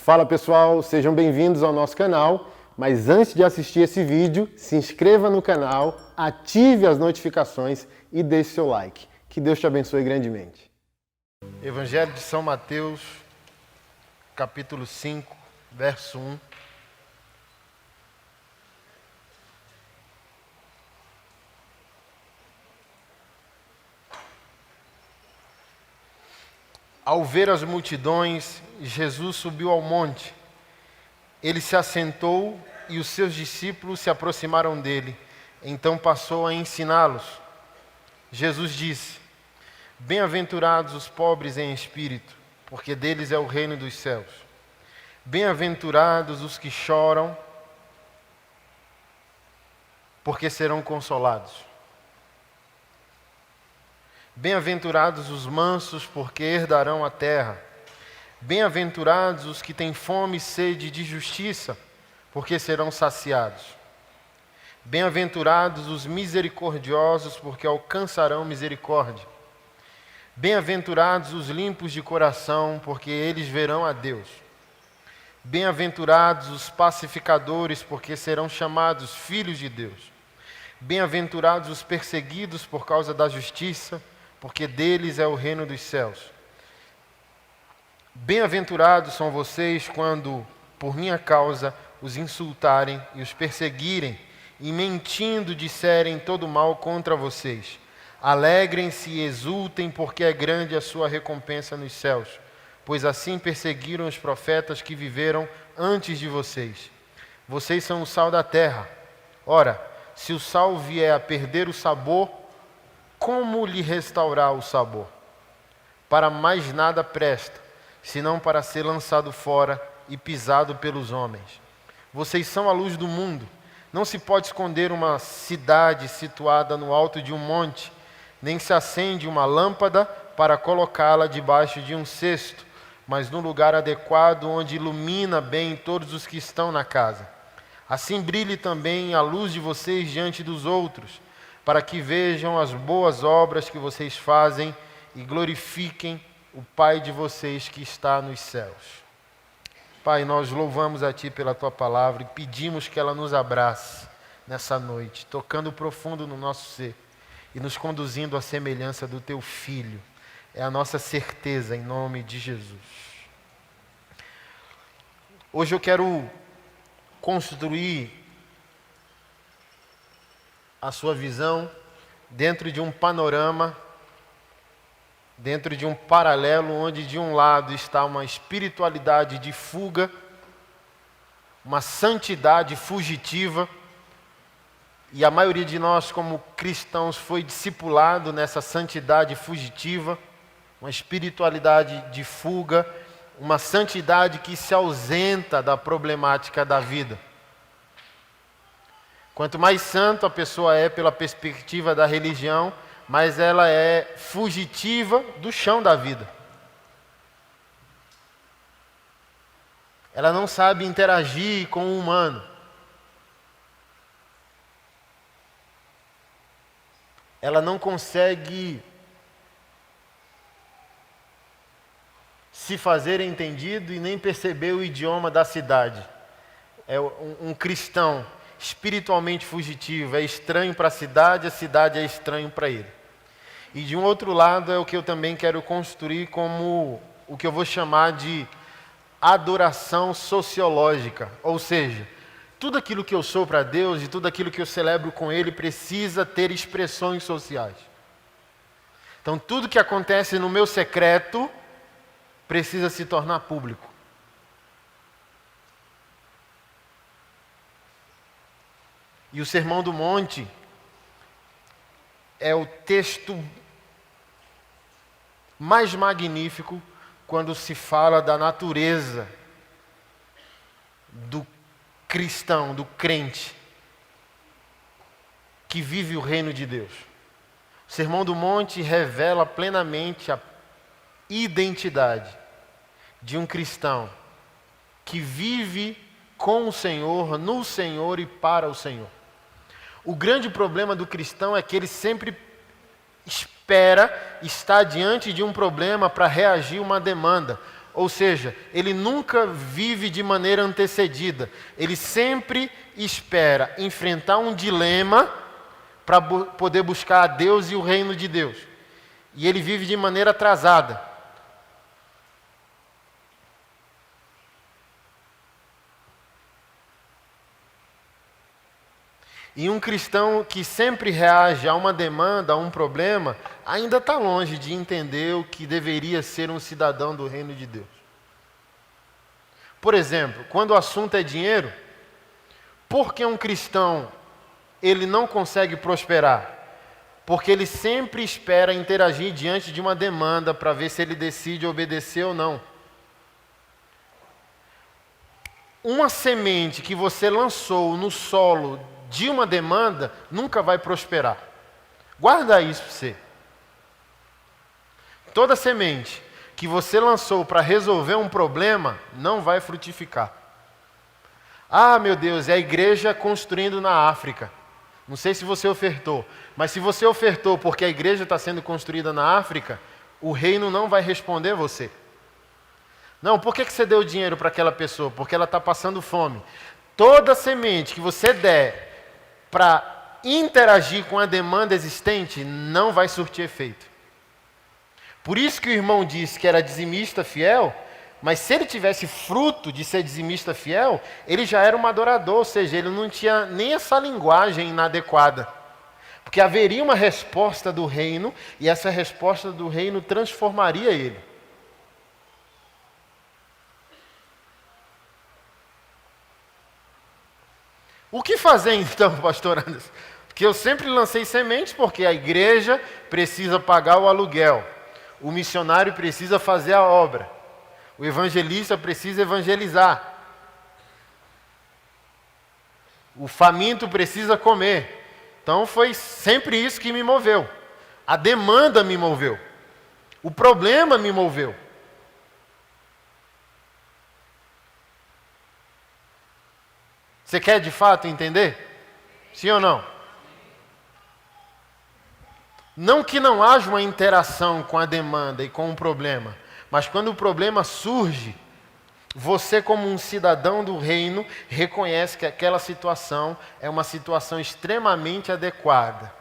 Fala pessoal, sejam bem-vindos ao nosso canal, mas antes de assistir esse vídeo, se inscreva no canal, ative as notificações e deixe seu like. Que Deus te abençoe grandemente. Evangelho de São Mateus, capítulo 5, verso 1. Ao ver as multidões, Jesus subiu ao monte. Ele se assentou e os seus discípulos se aproximaram dele. Então passou a ensiná-los. Jesus disse: Bem-aventurados os pobres em espírito, porque deles é o reino dos céus. Bem-aventurados os que choram, porque serão consolados. Bem-aventurados os mansos, porque herdarão a terra. Bem-aventurados os que têm fome e sede de justiça, porque serão saciados. Bem-aventurados os misericordiosos, porque alcançarão misericórdia. Bem-aventurados os limpos de coração, porque eles verão a Deus. Bem-aventurados os pacificadores, porque serão chamados filhos de Deus. Bem-aventurados os perseguidos por causa da justiça, porque deles é o reino dos céus. Bem-aventurados são vocês quando, por minha causa, os insultarem e os perseguirem, e mentindo disserem todo mal contra vocês. Alegrem-se e exultem, porque é grande a sua recompensa nos céus, pois assim perseguiram os profetas que viveram antes de vocês. Vocês são o sal da terra. Ora, se o sal vier a perder o sabor, como lhe restaurar o sabor? Para mais nada presta, senão para ser lançado fora e pisado pelos homens. Vocês são a luz do mundo. Não se pode esconder uma cidade situada no alto de um monte, nem se acende uma lâmpada para colocá-la debaixo de um cesto, mas no lugar adequado onde ilumina bem todos os que estão na casa. Assim brilhe também a luz de vocês diante dos outros, para que vejam as boas obras que vocês fazem e glorifiquem o Pai de vocês que está nos céus. Pai, nós louvamos a Ti pela Tua palavra e pedimos que ela nos abrace nessa noite, tocando profundo no nosso ser e nos conduzindo à semelhança do Teu Filho. É a nossa certeza em nome de Jesus. Hoje eu quero construir a sua visão dentro de um panorama, dentro de um paralelo onde de um lado está uma espiritualidade de fuga, uma santidade fugitiva, e a maioria de nós como cristãos foi discipulado nessa santidade fugitiva, uma espiritualidade de fuga, uma santidade que se ausenta da problemática da vida. Quanto mais santo a pessoa é pela perspectiva da religião, mais ela é fugitiva do chão da vida. Ela não sabe interagir com o humano. Ela não consegue se fazer entendido e nem perceber o idioma da cidade. É um cristão espiritualmente fugitivo, é estranho para a cidade é estranho para ele. E de um outro lado é o que eu também quero construir como o que eu vou chamar de adoração sociológica. Ou seja, tudo aquilo que eu sou para Deus e tudo aquilo que eu celebro com Ele precisa ter expressões sociais. Então tudo que acontece no meu secreto precisa se tornar público. E o Sermão do Monte é o texto mais magnífico quando se fala da natureza do cristão, do crente, que vive o reino de Deus. O Sermão do Monte revela plenamente a identidade de um cristão que vive com o Senhor, no Senhor e para o Senhor. O grande problema do cristão é que ele sempre espera estar diante de um problema para reagir a uma demanda. Ou seja, ele nunca vive de maneira antecedida. Ele sempre espera enfrentar um dilema para poder buscar a Deus e o reino de Deus. E ele vive de maneira atrasada. E um cristão que sempre reage a uma demanda, a um problema, ainda está longe de entender o que deveria ser um cidadão do reino de Deus. Por exemplo, quando o assunto é dinheiro, por que um cristão ele não consegue prosperar? Porque ele sempre espera interagir diante de uma demanda para ver se ele decide obedecer ou não. Uma semente que você lançou no solo de uma demanda nunca vai prosperar. Guarda isso para você. Toda semente que você lançou para resolver um problema não vai frutificar. Ah, meu Deus, é a igreja construindo na África. Não sei se você ofertou, mas se você ofertou porque a igreja está sendo construída na África, o reino não vai responder você. Não, por que você deu dinheiro para aquela pessoa? Porque ela está passando fome. Toda semente que você der para interagir com a demanda existente, não vai surtir efeito. Por isso que o irmão disse que era dizimista fiel, mas se ele tivesse fruto de ser dizimista fiel, ele já era um adorador, ou seja, ele não tinha nem essa linguagem inadequada. Porque haveria uma resposta do reino, e essa resposta do reino transformaria ele. O que fazer então, pastor Anderson? Porque eu sempre lancei sementes porque a igreja precisa pagar o aluguel, o missionário precisa fazer a obra, o evangelista precisa evangelizar, o faminto precisa comer. Então foi sempre isso que me moveu. A demanda me moveu. O problema me moveu. Você quer de fato entender? Sim ou não? Não que não haja uma interação com a demanda e com o problema, mas quando o problema surge, você como um cidadão do reino reconhece que aquela situação é uma situação extremamente adequada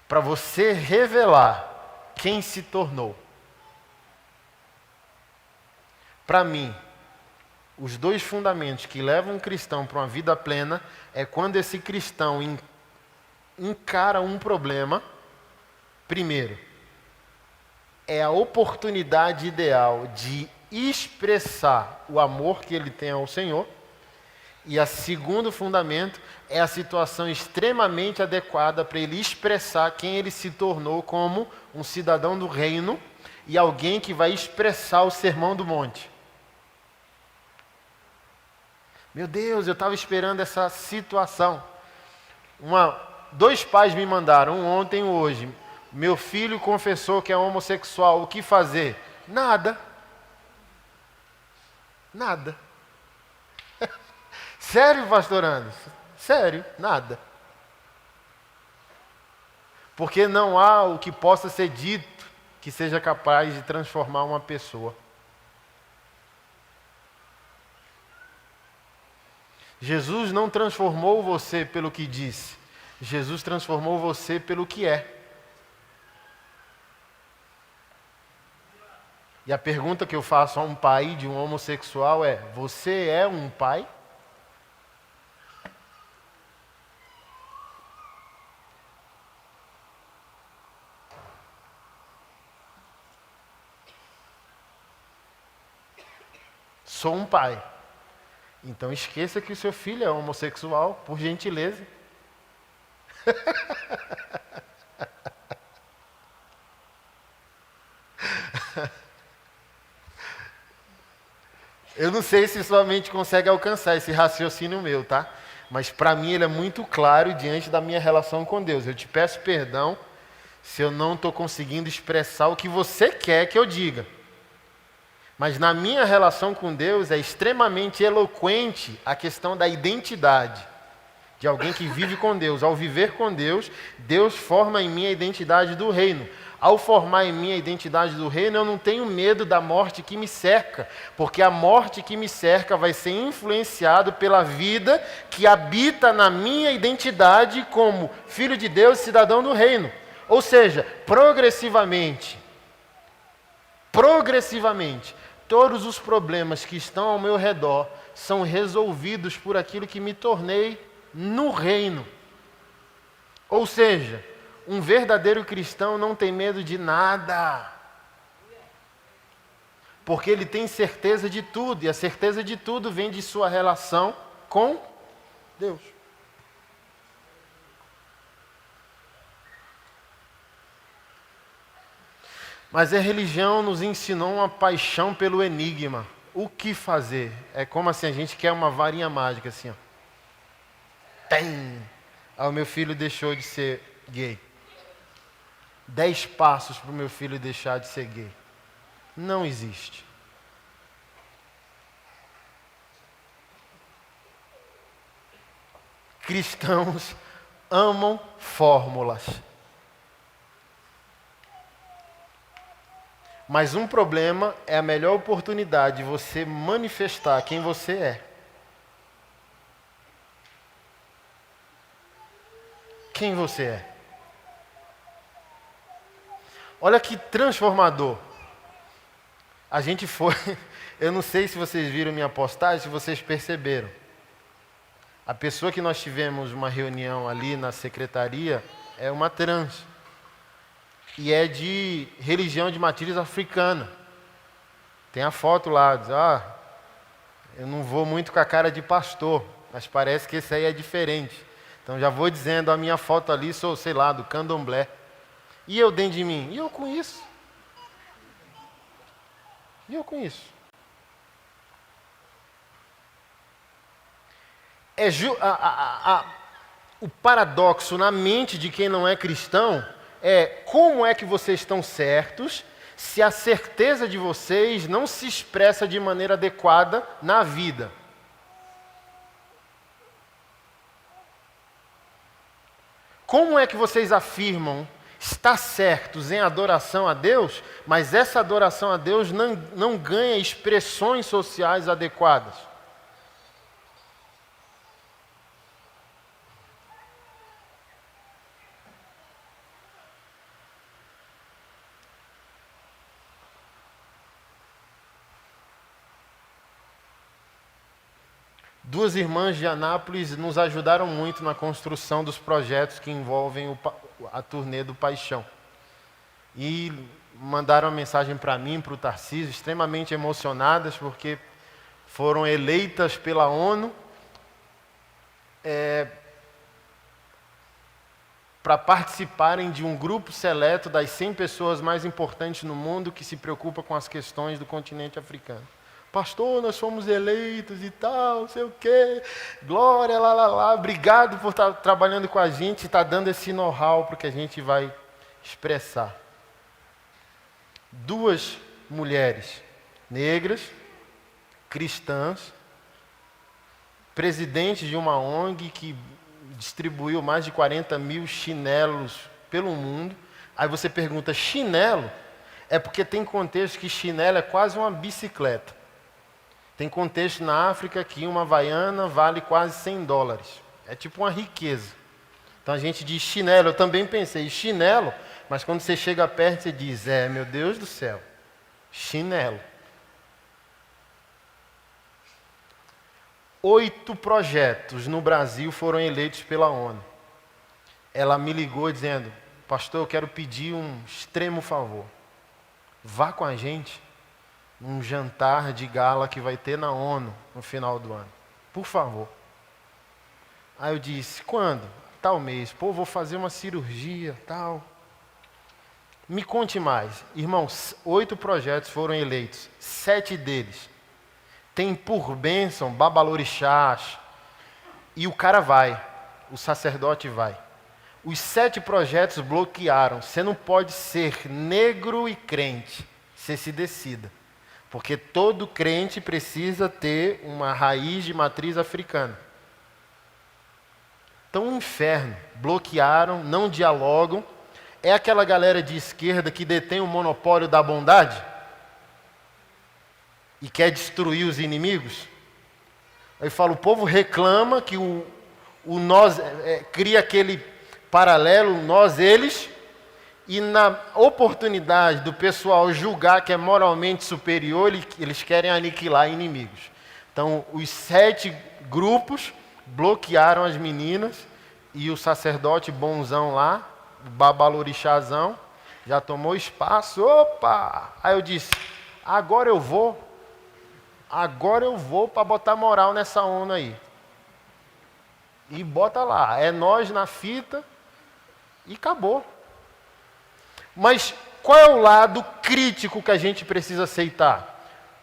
para você revelar quem se tornou. Para mim, os dois fundamentos que levam um cristão para uma vida plena é quando esse cristão encara um problema. Primeiro, é a oportunidade ideal de expressar o amor que ele tem ao Senhor. E o segundo fundamento é a situação extremamente adequada para ele expressar quem ele se tornou como um cidadão do reino e alguém que vai expressar o sermão do monte. Meu Deus, eu estava esperando essa situação. Dois pais me mandaram, um ontem e um hoje. Meu filho confessou que é homossexual, o que fazer? Nada. Nada. Sério, pastor Anderson? Sério, nada. Porque não há o que possa ser dito que seja capaz de transformar uma pessoa. Jesus não transformou você pelo que disse. Jesus transformou você pelo que é. E a pergunta que eu faço a um pai de um homossexual é: você é um pai? Sou um pai. Então esqueça que o seu filho é homossexual, por gentileza. Eu não sei se sua mente consegue alcançar esse raciocínio meu, tá? Mas para mim ele é muito claro diante da minha relação com Deus. Eu te peço perdão se eu não estou conseguindo expressar o que você quer que eu diga. Mas na minha relação com Deus é extremamente eloquente a questão da identidade de alguém que vive com Deus. Ao viver com Deus, Deus forma em mim a identidade do reino. Ao formar em mim a identidade do reino, eu não tenho medo da morte que me cerca, porque a morte que me cerca vai ser influenciado pela vida que habita na minha identidade como filho de Deus e cidadão do reino. Ou seja, progressivamente, todos os problemas que estão ao meu redor são resolvidos por aquilo que me tornei no reino. Ou seja, um verdadeiro cristão não tem medo de nada, porque ele tem certeza de tudo, e a certeza de tudo vem de sua relação com Deus. Mas a religião nos ensinou uma paixão pelo enigma. O que fazer? É como assim, a gente quer uma varinha mágica assim, ó. Tem! Aí o meu filho deixou de ser gay. 10 passos para o meu filho deixar de ser gay. Não existe. Cristãos amam fórmulas. Mas um problema é a melhor oportunidade de você manifestar quem você é. Quem você é. Olha que transformador. A gente foi, eu não sei se vocês viram minha postagem, se vocês perceberam. A pessoa que nós tivemos uma reunião ali na secretaria é uma trans. E é de religião de matriz africana. Tem a foto lá, diz, eu não vou muito com a cara de pastor, mas parece que esse aí é diferente. Então já vou dizendo, a minha foto ali, sou, sei lá, do candomblé. E eu dentro de mim? E eu com isso? E eu com isso? O paradoxo na mente de quem não é cristão é como é que vocês estão certos se a certeza de vocês não se expressa de maneira adequada na vida. Como é que vocês afirmam estar certos em adoração a Deus, mas essa adoração a Deus não ganha expressões sociais adequadas? Duas irmãs de Anápolis nos ajudaram muito na construção dos projetos que envolvem a turnê do Paixão. E mandaram uma mensagem para mim, para o Tarcísio, extremamente emocionadas, porque foram eleitas pela ONU para participarem de um grupo seleto das 100 pessoas mais importantes no mundo que se preocupa com as questões do continente africano. Pastor, nós fomos eleitos e tal, não sei o quê, glória, obrigado por estar trabalhando com a gente, está dando esse know-how para que a gente vai expressar. Duas mulheres negras, cristãs, presidentes de uma ONG que distribuiu mais de 40 mil chinelos pelo mundo. Aí você pergunta, chinelo? É porque tem contexto que chinelo é quase uma bicicleta. Tem contexto na África que uma havaiana vale quase $100. É tipo uma riqueza. Então a gente diz chinelo. Eu também pensei chinelo, mas quando você chega perto você diz, meu Deus do céu, chinelo. 8 projetos no Brasil foram eleitos pela ONU. Ela me ligou dizendo, pastor, eu quero pedir um extremo favor. Vá com a gente num jantar de gala que vai ter na ONU no final do ano. Por favor. Aí eu disse, quando? Tal mês. Pô, vou fazer uma cirurgia, tal. Me conte mais. Irmãos, 8 projetos foram eleitos. 7 deles tem por bênção babalorixás. E o cara vai. O sacerdote vai. Os 7 projetos bloquearam. Você não pode ser negro e crente. Você se decida. Porque todo crente precisa ter uma raiz de matriz africana. Então, um inferno. Bloquearam, não dialogam. é aquela galera de esquerda que detém o monopólio da bondade e quer destruir os inimigos. Aí fala, o povo reclama que o nós, cria aquele paralelo, nós, eles, e na oportunidade do pessoal julgar que é moralmente superior, eles querem aniquilar inimigos. Então, os 7 grupos bloquearam as meninas e o sacerdote bonzão lá, o babalorixazão, já tomou espaço. Opa! Aí eu disse, agora eu vou para botar moral nessa ONU aí. E bota lá, é nós na fita e acabou. Mas qual é o lado crítico que a gente precisa aceitar?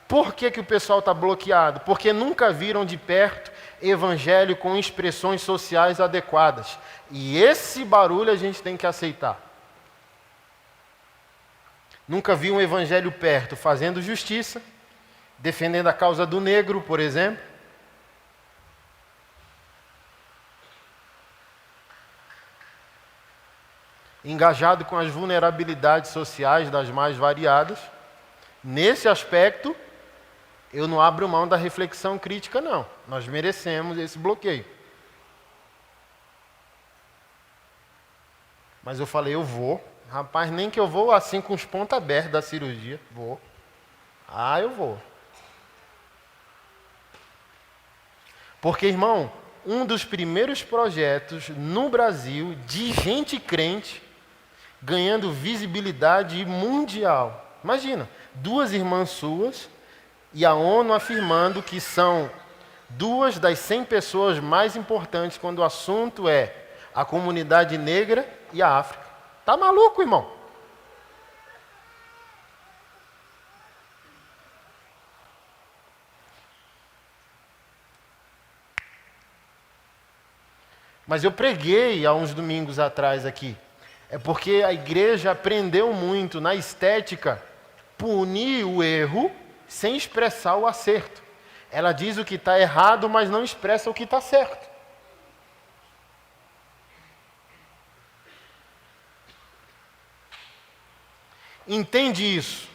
Por que o pessoal está bloqueado? Porque nunca viram de perto evangelho com expressões sociais adequadas. E esse barulho a gente tem que aceitar. Nunca viu um evangelho perto fazendo justiça, defendendo a causa do negro, por exemplo. Engajado com as vulnerabilidades sociais das mais variadas. Nesse aspecto, eu não abro mão da reflexão crítica, não. Nós merecemos esse bloqueio. Mas eu falei, eu vou. Rapaz, nem que eu vou assim com os pontos abertos da cirurgia. Vou. Eu vou. Porque, irmão, um dos primeiros projetos no Brasil de gente crente ganhando visibilidade mundial. Imagina, 2 irmãs suas e a ONU afirmando que são 2 das 100 pessoas mais importantes quando o assunto é a comunidade negra e a África. Tá maluco, irmão? Mas eu preguei há uns domingos atrás aqui. É porque a igreja aprendeu muito na estética punir o erro sem expressar o acerto. Ela diz o que está errado, mas não expressa o que está certo. Entende isso?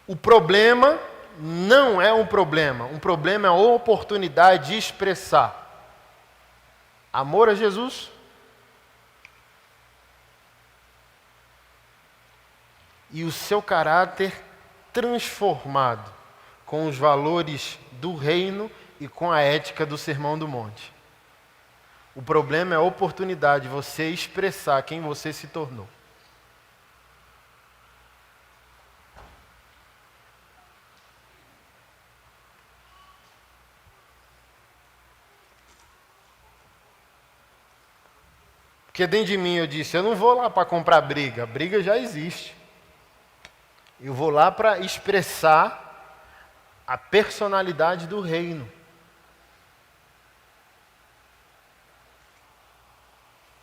O problema não é um problema é a oportunidade de expressar amor a Jesus e o seu caráter transformado com os valores do reino e com a ética do Sermão do Monte. O problema é a oportunidade de você expressar quem você se tornou. Porque dentro de mim eu disse, eu não vou lá para comprar briga, a briga já existe. Eu vou lá para expressar a personalidade do reino.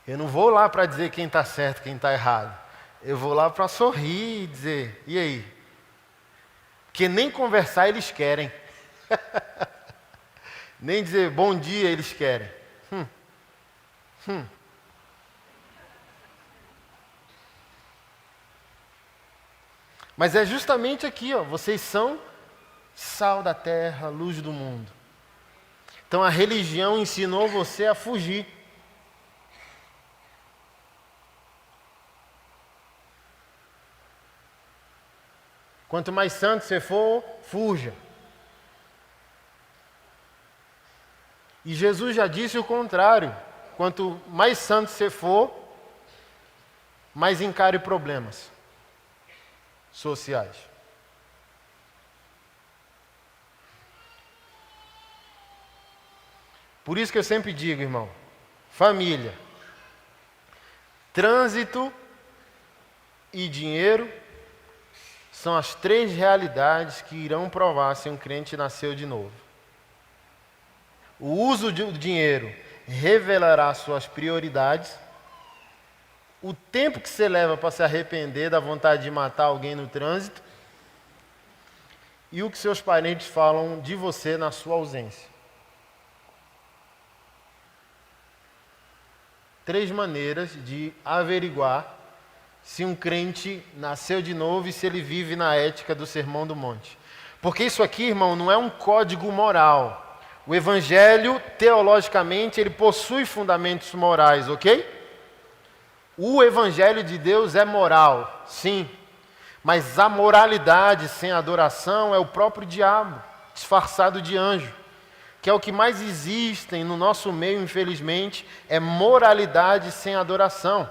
Eu não vou lá para dizer quem está certo, quem está errado. Eu vou lá para sorrir e dizer, e aí? Porque nem conversar eles querem. Nem dizer bom dia eles querem. Mas é justamente aqui, vocês são sal da terra, luz do mundo. Então a religião ensinou você a fugir. Quanto mais santo você for, fuja. E Jesus já disse o contrário. Quanto mais santo você for, mais encare problemas sociais. Por isso que eu sempre digo, irmão, família, trânsito e dinheiro são as 3 realidades que irão provar se um crente nasceu de novo. O uso do dinheiro revelará suas prioridades. O tempo que você leva para se arrepender da vontade de matar alguém no trânsito. E o que seus parentes falam de você na sua ausência. 3 maneiras de averiguar se um crente nasceu de novo e se ele vive na ética do Sermão do Monte. Porque isso aqui, irmão, não é um código moral. O Evangelho, teologicamente, ele possui fundamentos morais, ok? O Evangelho de Deus é moral, sim. Mas a moralidade sem adoração é o próprio diabo, disfarçado de anjo. Que é o que mais existem no nosso meio, infelizmente, é moralidade sem adoração.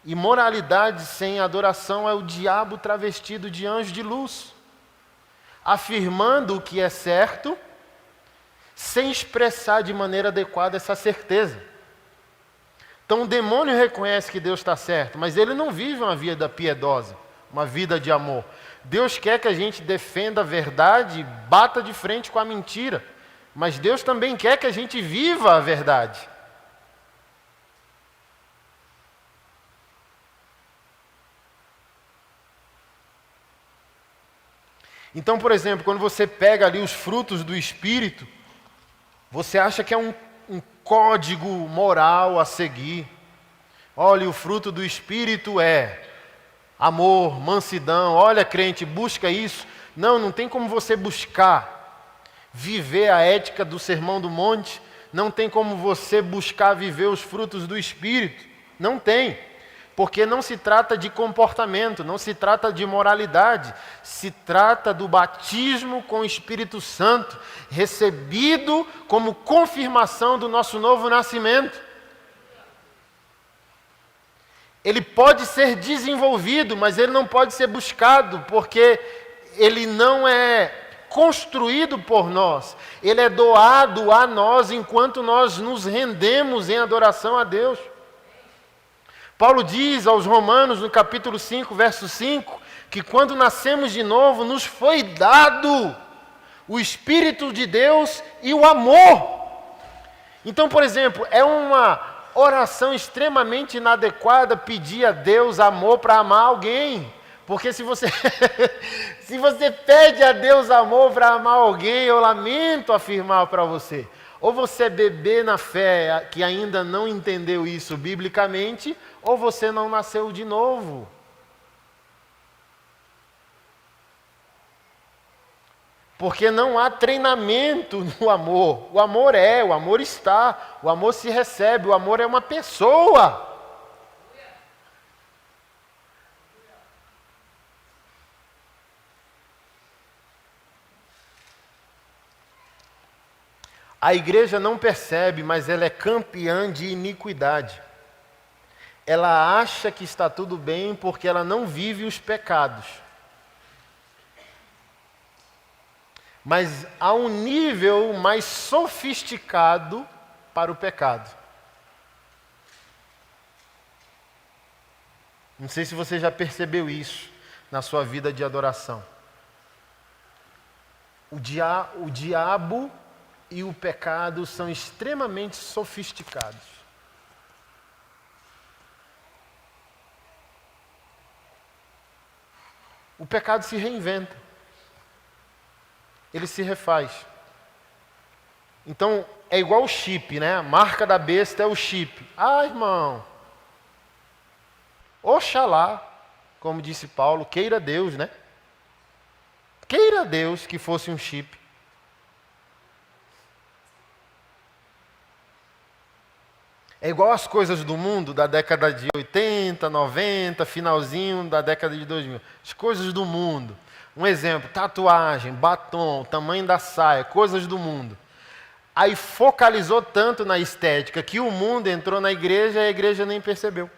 E moralidade sem adoração é o diabo travestido de anjo de luz, afirmando o que é certo, sem expressar de maneira adequada essa certeza. Então o demônio reconhece que Deus está certo, mas ele não vive uma vida piedosa, uma vida de amor. Deus quer que a gente defenda a verdade e bata de frente com a mentira, mas Deus também quer que a gente viva a verdade. Então, por exemplo, quando você pega ali os frutos do Espírito, você acha que é um código moral a seguir. Olha, o fruto do Espírito é amor, mansidão. Olha, crente, busca isso. Não, não tem como você buscar viver a ética do Sermão do Monte. Não tem como você buscar viver os frutos do Espírito. Não tem. Porque não se trata de comportamento, não se trata de moralidade, se trata do batismo com o Espírito Santo, recebido como confirmação do nosso novo nascimento. Ele pode ser desenvolvido, mas ele não pode ser buscado, porque ele não é construído por nós, ele é doado a nós enquanto nós nos rendemos em adoração a Deus. Paulo diz aos Romanos, no capítulo 5, verso 5, que quando nascemos de novo, nos foi dado o Espírito de Deus e o amor. Então, por exemplo, é uma oração extremamente inadequada pedir a Deus amor para amar alguém. Porque se você, se você pede a Deus amor para amar alguém, eu lamento afirmar para você, ou você é bebê na fé que ainda não entendeu isso biblicamente, ou você não nasceu de novo. Porque não há treinamento no amor. O amor está, o amor se recebe, o amor é uma pessoa. A igreja não percebe, mas ela é campeã de iniquidade. Ela acha que está tudo bem porque ela não vive os pecados. Mas há um nível mais sofisticado para o pecado. Não sei se você já percebeu isso na sua vida de adoração. O diabo e o pecado são extremamente sofisticados. O pecado se reinventa. Ele se refaz. Então, é igual o chip, né? A marca da besta é o chip. Ah, irmão. Oxalá, como disse Paulo, queira Deus, né? Queira Deus que fosse um chip. É igual as coisas do mundo da década de 80, 90, finalzinho da década de 2000. As coisas do mundo. Um exemplo, tatuagem, batom, tamanho da saia, coisas do mundo. Aí focalizou tanto na estética que o mundo entrou na igreja e a igreja nem percebeu.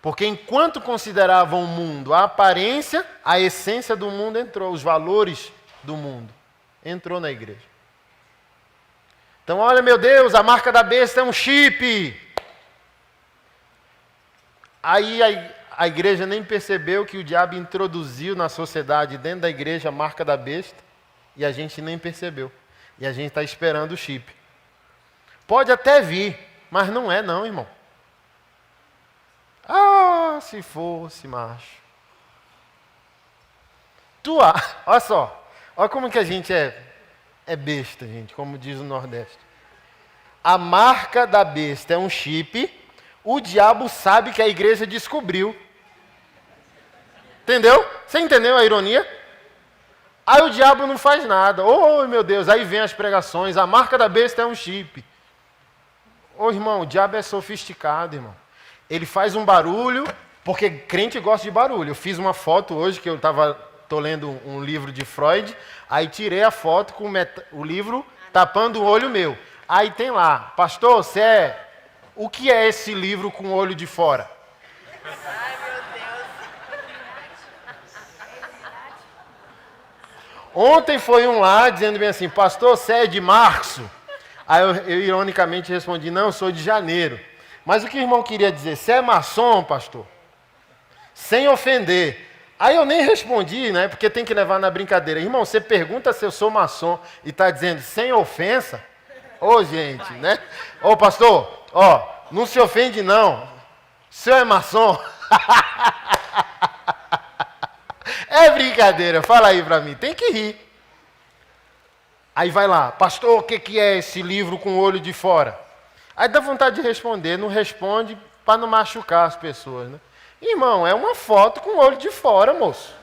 Porque enquanto consideravam o mundo a aparência, a essência do mundo entrou, os valores do mundo entrou na igreja. Então, olha, meu Deus, a marca da besta é um chip. Aí a igreja nem percebeu que o diabo introduziu na sociedade, dentro da igreja, a marca da besta, e a gente nem percebeu. E a gente está esperando o chip. Pode até vir, mas não é não, irmão. Ah, se fosse, macho. Olha só, olha como que a gente é besta, gente, como diz o Nordeste. A marca da besta é um chip. O diabo sabe que a igreja descobriu. Entendeu? Você entendeu a ironia? Aí o diabo não faz nada. Oh, meu Deus, aí vem as pregações. A marca da besta é um chip. Ô, irmão, o diabo é sofisticado, irmão. Ele faz um barulho, porque crente gosta de barulho. Eu fiz uma foto hoje, que eu tô lendo um livro de Freud, aí tirei a foto com o livro tapando o olho meu. Aí tem lá, pastor, o que é esse livro com o olho de fora? Ai, meu Deus. Ontem foi um lá dizendo bem assim, pastor, você é de março? Aí eu ironicamente respondi, não, eu sou de janeiro. Mas o que o irmão queria dizer? Você é maçom, pastor? Sem ofender. Aí eu nem respondi, né? Porque tem que levar na brincadeira. Irmão, você pergunta se eu sou maçom e está dizendo sem ofensa? Ô, gente, né? Ô, pastor, ó, não se ofende não. O senhor é maçom? É brincadeira, fala aí pra mim. Tem que rir. Aí vai lá, pastor, o que é esse livro com o olho de fora? Aí dá vontade de responder, não responde para não machucar as pessoas, né? Irmão, é uma foto com o olho de fora, moço.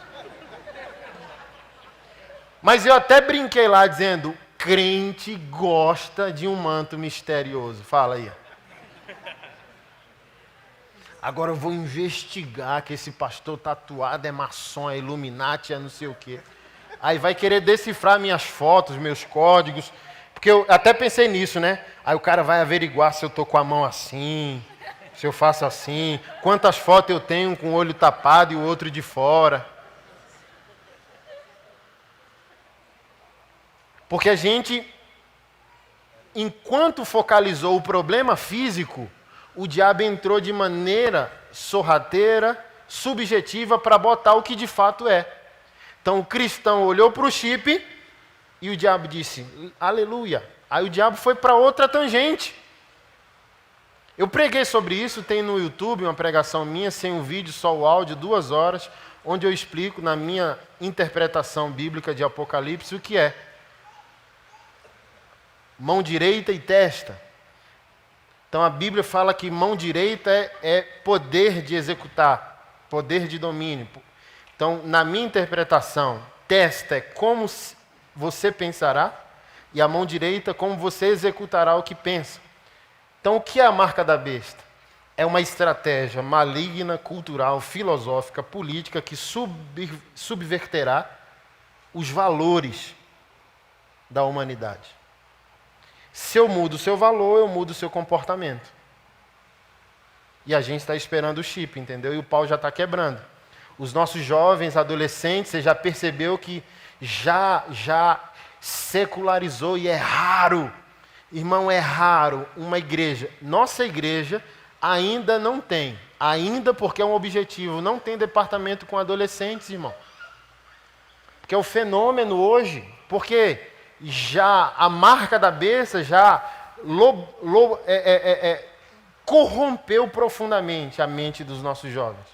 Mas eu até brinquei lá dizendo, crente gosta de um manto misterioso. Fala aí. Agora eu vou investigar que esse pastor tatuado é maçom, é Illuminati, é não sei o quê. Aí vai querer decifrar minhas fotos, meus códigos. Porque eu até pensei nisso, né? Aí o cara vai averiguar se eu tô com a mão assim, se eu faço assim, quantas fotos eu tenho com o olho tapado e o outro de fora. Porque a gente, enquanto focalizou o problema físico, o diabo entrou de maneira sorrateira, subjetiva, para botar o que de fato é. Então o cristão olhou para o chip e o diabo disse, aleluia. Aí o diabo foi para outra tangente. Eu preguei sobre isso, tem no YouTube uma pregação minha, sem o vídeo, só o áudio, 2 horas, onde eu explico na minha interpretação bíblica de Apocalipse o que é. Mão direita e testa. Então a Bíblia fala que mão direita é poder de executar, poder de domínio. Então, na minha interpretação, testa é como você pensará, e a mão direita como você executará o que pensa. Então, o que é a marca da besta? É uma estratégia maligna, cultural, filosófica, política, que subverterá os valores da humanidade. Se eu mudo o seu valor, eu mudo o seu comportamento. E a gente está esperando o chip, entendeu? E o pau já está quebrando. Os nossos jovens, adolescentes, você já percebeu que já secularizou e é raro. Irmão, é raro uma igreja. Nossa igreja ainda não tem. Ainda porque é um objetivo. Não tem departamento com adolescentes, irmão. Porque é o fenômeno hoje. Porque já a marca da besta já corrompeu profundamente a mente dos nossos jovens.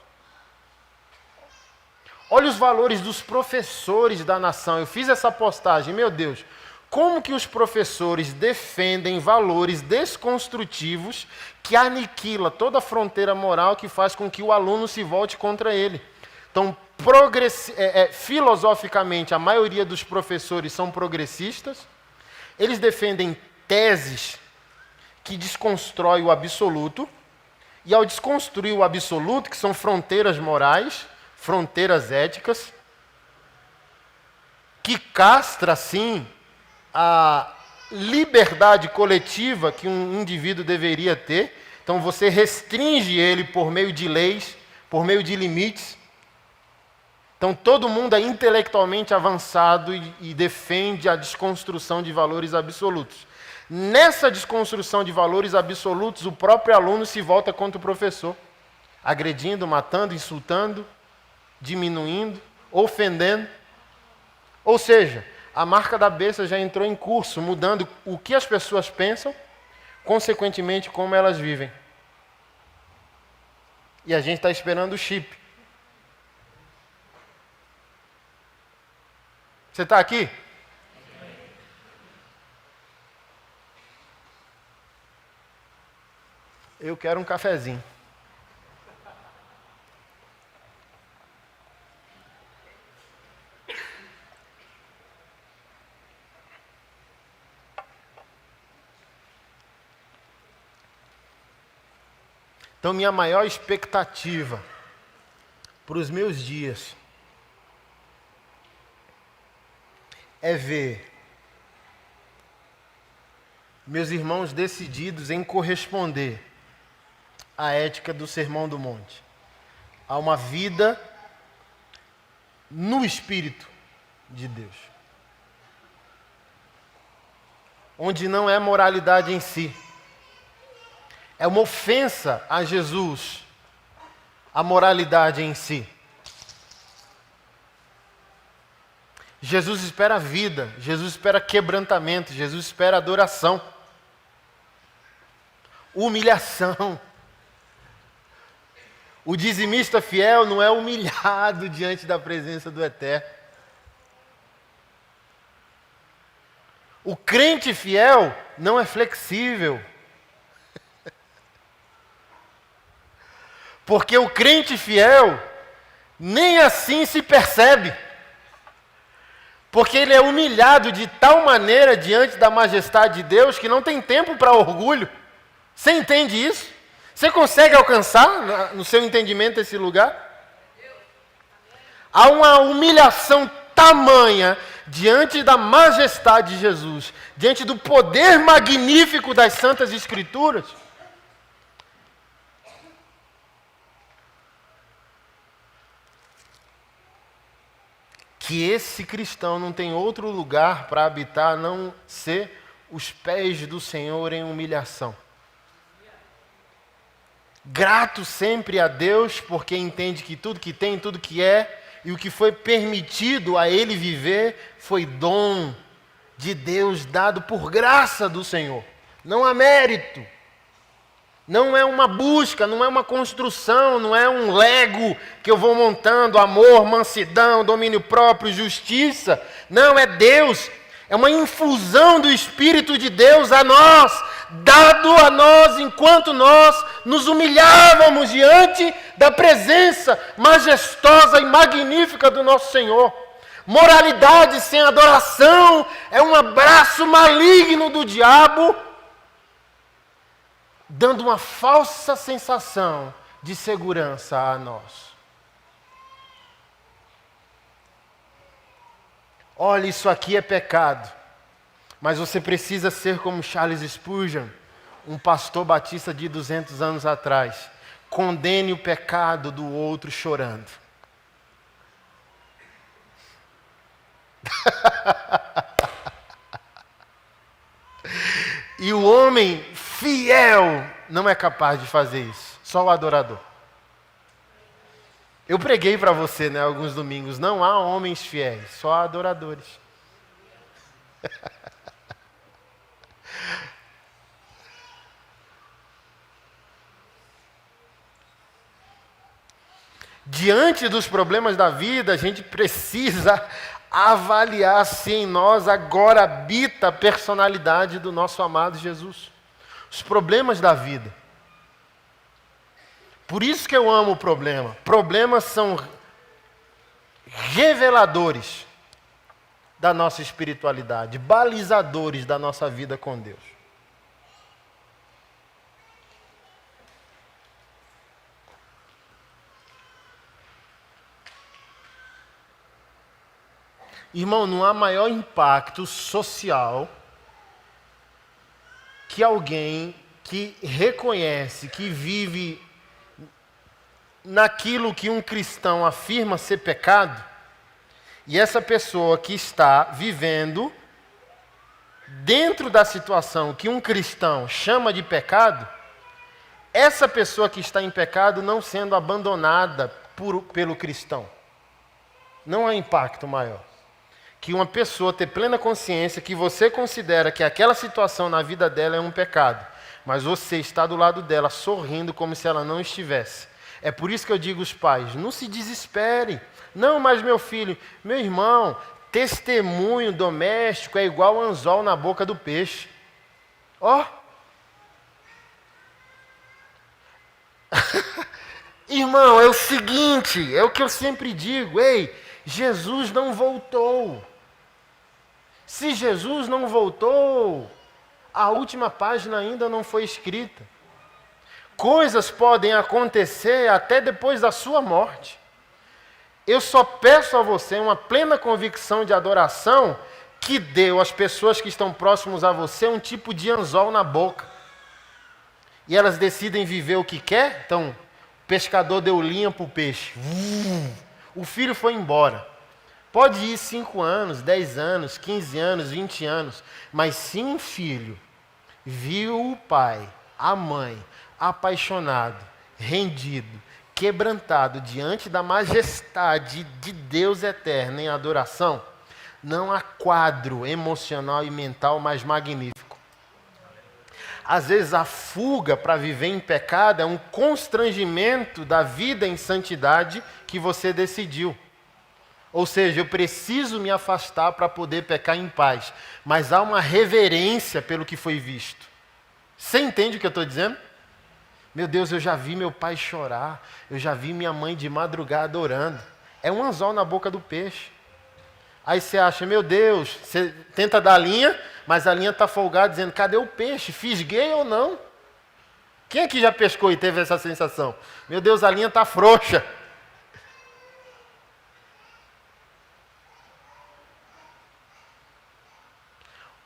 Olha os valores dos professores da nação. Eu fiz essa postagem, meu Deus. Como que os professores defendem valores desconstrutivos que aniquila toda a fronteira moral que faz com que o aluno se volte contra ele? Então, filosoficamente, a maioria dos professores são progressistas. Eles defendem teses que desconstroem o absoluto. E ao desconstruir o absoluto, que são fronteiras morais, fronteiras éticas, que castra, sim, a liberdade coletiva que um indivíduo deveria ter. Então você restringe ele por meio de leis, por meio de limites. Então todo mundo é intelectualmente avançado e defende a desconstrução de valores absolutos. Nessa desconstrução de valores absolutos, o próprio aluno se volta contra o professor, agredindo, matando, insultando, diminuindo, ofendendo. Ou seja, a marca da besta já entrou em curso, mudando o que as pessoas pensam, consequentemente como elas vivem. E a gente está esperando o chip. Você está aqui? Eu quero um cafezinho. Então, minha maior expectativa para os meus dias é ver meus irmãos decididos em corresponder à ética do Sermão do Monte, a uma vida no Espírito de Deus, onde não é moralidade em si. É uma ofensa a Jesus, a moralidade em si. Jesus espera vida, Jesus espera quebrantamento, Jesus espera adoração, humilhação. O dizimista fiel não é humilhado diante da presença do Eterno. O crente fiel não é flexível. Porque o crente fiel nem assim se percebe. Porque ele é humilhado de tal maneira diante da majestade de Deus que não tem tempo para orgulho. Você entende isso? Você consegue alcançar no seu entendimento esse lugar? Há uma humilhação tamanha diante da majestade de Jesus, diante do poder magnífico das Santas Escrituras, que esse cristão não tem outro lugar para habitar a não ser os pés do Senhor em humilhação. Grato sempre a Deus, porque entende que tudo que tem, tudo que é, e o que foi permitido a ele viver, foi dom de Deus dado por graça do Senhor. Não há mérito. Não é uma busca, não é uma construção, não é um lego que eu vou montando, amor, mansidão, domínio próprio, justiça. Não, é Deus, é uma infusão do Espírito de Deus a nós, dado a nós enquanto nós nos humilhávamos diante da presença majestosa e magnífica do nosso Senhor. Moralidade sem adoração é um abraço maligno do diabo, dando uma falsa sensação de segurança a nós. Olha, isso aqui é pecado, mas você precisa ser como Charles Spurgeon, um pastor batista de 200 anos atrás. Condene o pecado do outro chorando. E o homem fiel não é capaz de fazer isso, só o adorador. Eu preguei para você, alguns domingos, não há homens fiéis, só há adoradores. Diante dos problemas da vida, a gente precisa avaliar se em nós agora habita a personalidade do nosso amado Jesus. Os problemas da vida. Por isso que eu amo o problema. Problemas são reveladores da nossa espiritualidade, balizadores da nossa vida com Deus. Irmão, não há maior impacto social que alguém que reconhece, que vive naquilo que um cristão afirma ser pecado, e essa pessoa que está vivendo dentro da situação que um cristão chama de pecado, essa pessoa que está em pecado não sendo abandonada pelo cristão. Não há impacto maior que uma pessoa ter plena consciência que você considera que aquela situação na vida dela é um pecado, mas você está do lado dela sorrindo como se ela não estivesse. É por isso que eu digo aos pais, não se desespere. Não, mas meu filho, meu irmão, testemunho doméstico é igual anzol na boca do peixe. Ó. Irmão, é o seguinte, é o que eu sempre digo, ei, Jesus não voltou. Se Jesus não voltou, a última página ainda não foi escrita. Coisas podem acontecer até depois da sua morte. Eu só peço a você uma plena convicção de adoração que deu às pessoas que estão próximos a você um tipo de anzol na boca. E elas decidem viver o que quer, então o pescador deu linha para o peixe. O filho foi embora. Pode ir 5 anos, 10 anos, 15 anos, 20 anos, mas se um filho viu o pai, a mãe, apaixonado, rendido, quebrantado diante da majestade de Deus eterno em adoração, não há quadro emocional e mental mais magnífico. Às vezes a fuga para viver em pecado é um constrangimento da vida em santidade que você decidiu. Ou seja, eu preciso me afastar para poder pecar em paz. Mas há uma reverência pelo que foi visto. Você entende o que eu estou dizendo? Meu Deus, eu já vi meu pai chorar. Eu já vi minha mãe de madrugada orando. É um anzol na boca do peixe. Aí você acha, meu Deus, você tenta dar a linha, mas a linha está folgada dizendo, cadê o peixe? Fisguei ou não? Quem aqui já pescou e teve essa sensação? Meu Deus, a linha está frouxa.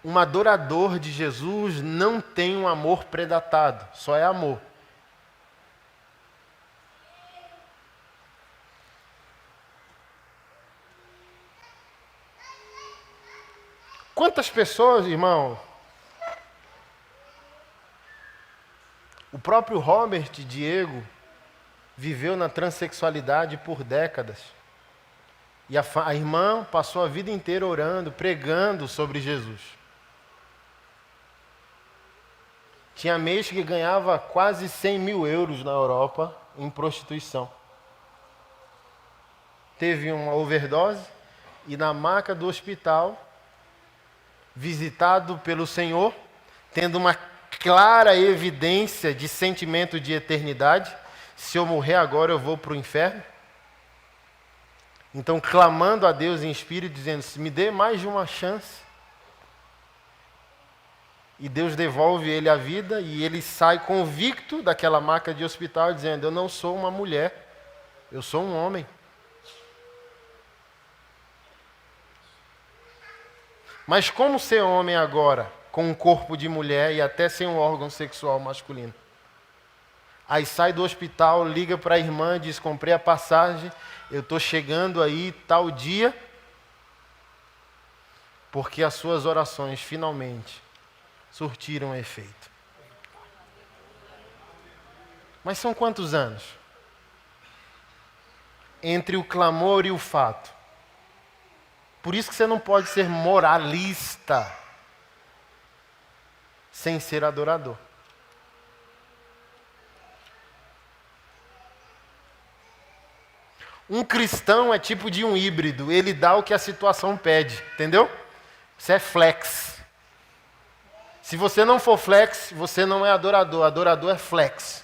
Um adorador de Jesus não tem um amor predatado, só é amor. Quantas pessoas, irmão? O próprio Robert Diego viveu na transexualidade por décadas. E a irmã passou a vida inteira orando, pregando sobre Jesus. Tinha mês que ganhava quase 100 mil euros na Europa em prostituição. Teve uma overdose e na maca do hospital, visitado pelo Senhor, tendo uma clara evidência de sentimento de eternidade. Se eu morrer agora, eu vou para o inferno. Então, clamando a Deus em espírito, dizendo, me dê mais de uma chance. E Deus devolve ele a vida e ele sai convicto daquela maca de hospital, dizendo, eu não sou uma mulher, eu sou um homem. Mas como ser homem agora, com um corpo de mulher e até sem um órgão sexual masculino? Aí sai do hospital, liga para a irmã, diz, comprei a passagem, eu estou chegando aí tal dia, porque as suas orações finalmente surtiram efeito. Mas são quantos anos? Entre o clamor e o fato. Por isso que você não pode ser moralista sem ser adorador. Um cristão é tipo de um híbrido, ele dá o que a situação pede, entendeu? Você é flex. Se você não for flex, você não é adorador. Adorador é flex.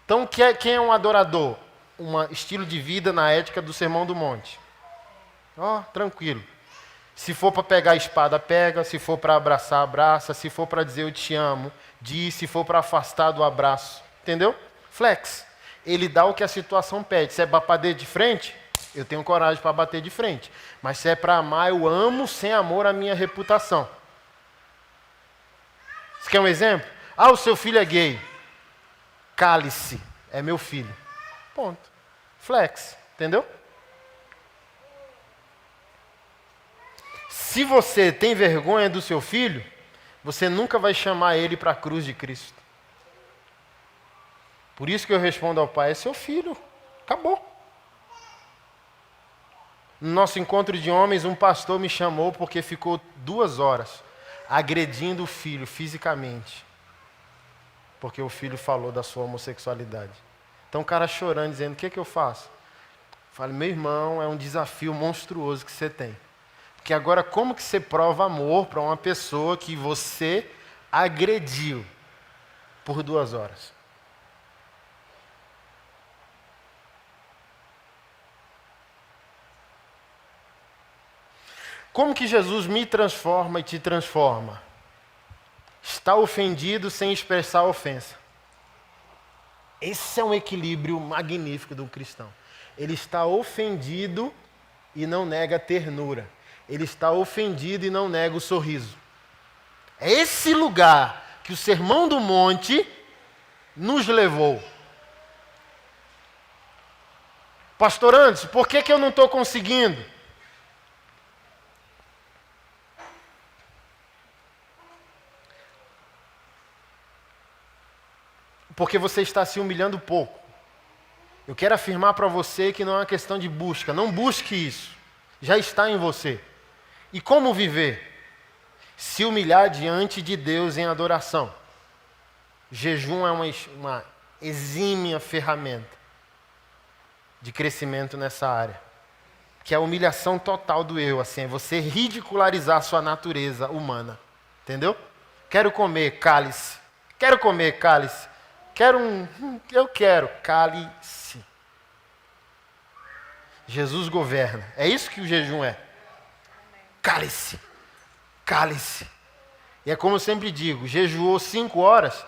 Então, quem é um adorador? Um estilo de vida na ética do Sermão do Monte. Tranquilo. Se for para pegar a espada, pega. Se for para abraçar, abraça. Se for para dizer eu te amo, diz. Se for para afastar do abraço. Entendeu? Flex. Ele dá o que a situação pede. Se é para bater de frente, eu tenho coragem para bater de frente. Mas se é para amar, eu amo sem amor a minha reputação. Você quer um exemplo? O seu filho é gay. Cale-se, é meu filho. Ponto. Flex, entendeu? Se você tem vergonha do seu filho, você nunca vai chamar ele para a cruz de Cristo. Por isso que eu respondo ao pai, é seu filho. Acabou. No nosso encontro de homens, um pastor me chamou porque ficou 2 horas agredindo o filho fisicamente, porque o filho falou da sua homossexualidade. Então o cara chorando, dizendo, o que eu faço? Eu falei, meu irmão, é um desafio monstruoso que você tem. Porque agora como que você prova amor para uma pessoa que você agrediu por 2 horas? Como que Jesus me transforma e te transforma? Está ofendido sem expressar ofensa. Esse é um equilíbrio magnífico do cristão. Ele está ofendido e não nega a ternura. Ele está ofendido e não nega o sorriso. É esse lugar que o Sermão do Monte nos levou. Pastor Anderson, por que eu não estou conseguindo? Porque você está se humilhando pouco. Eu quero afirmar para você que não é uma questão de busca. Não busque isso. Já está em você. E como viver? Se humilhar diante de Deus em adoração. Jejum é uma exímia ferramenta de crescimento nessa área. Que é a humilhação total do eu. Assim, é você ridicularizar a sua natureza humana. Entendeu? Quero comer, cálice. Quero comer, cálice. Eu quero, cálice. Jesus governa. É isso que o jejum é. Cálice. Cálice. E é como eu sempre digo, jejuou 5 horas.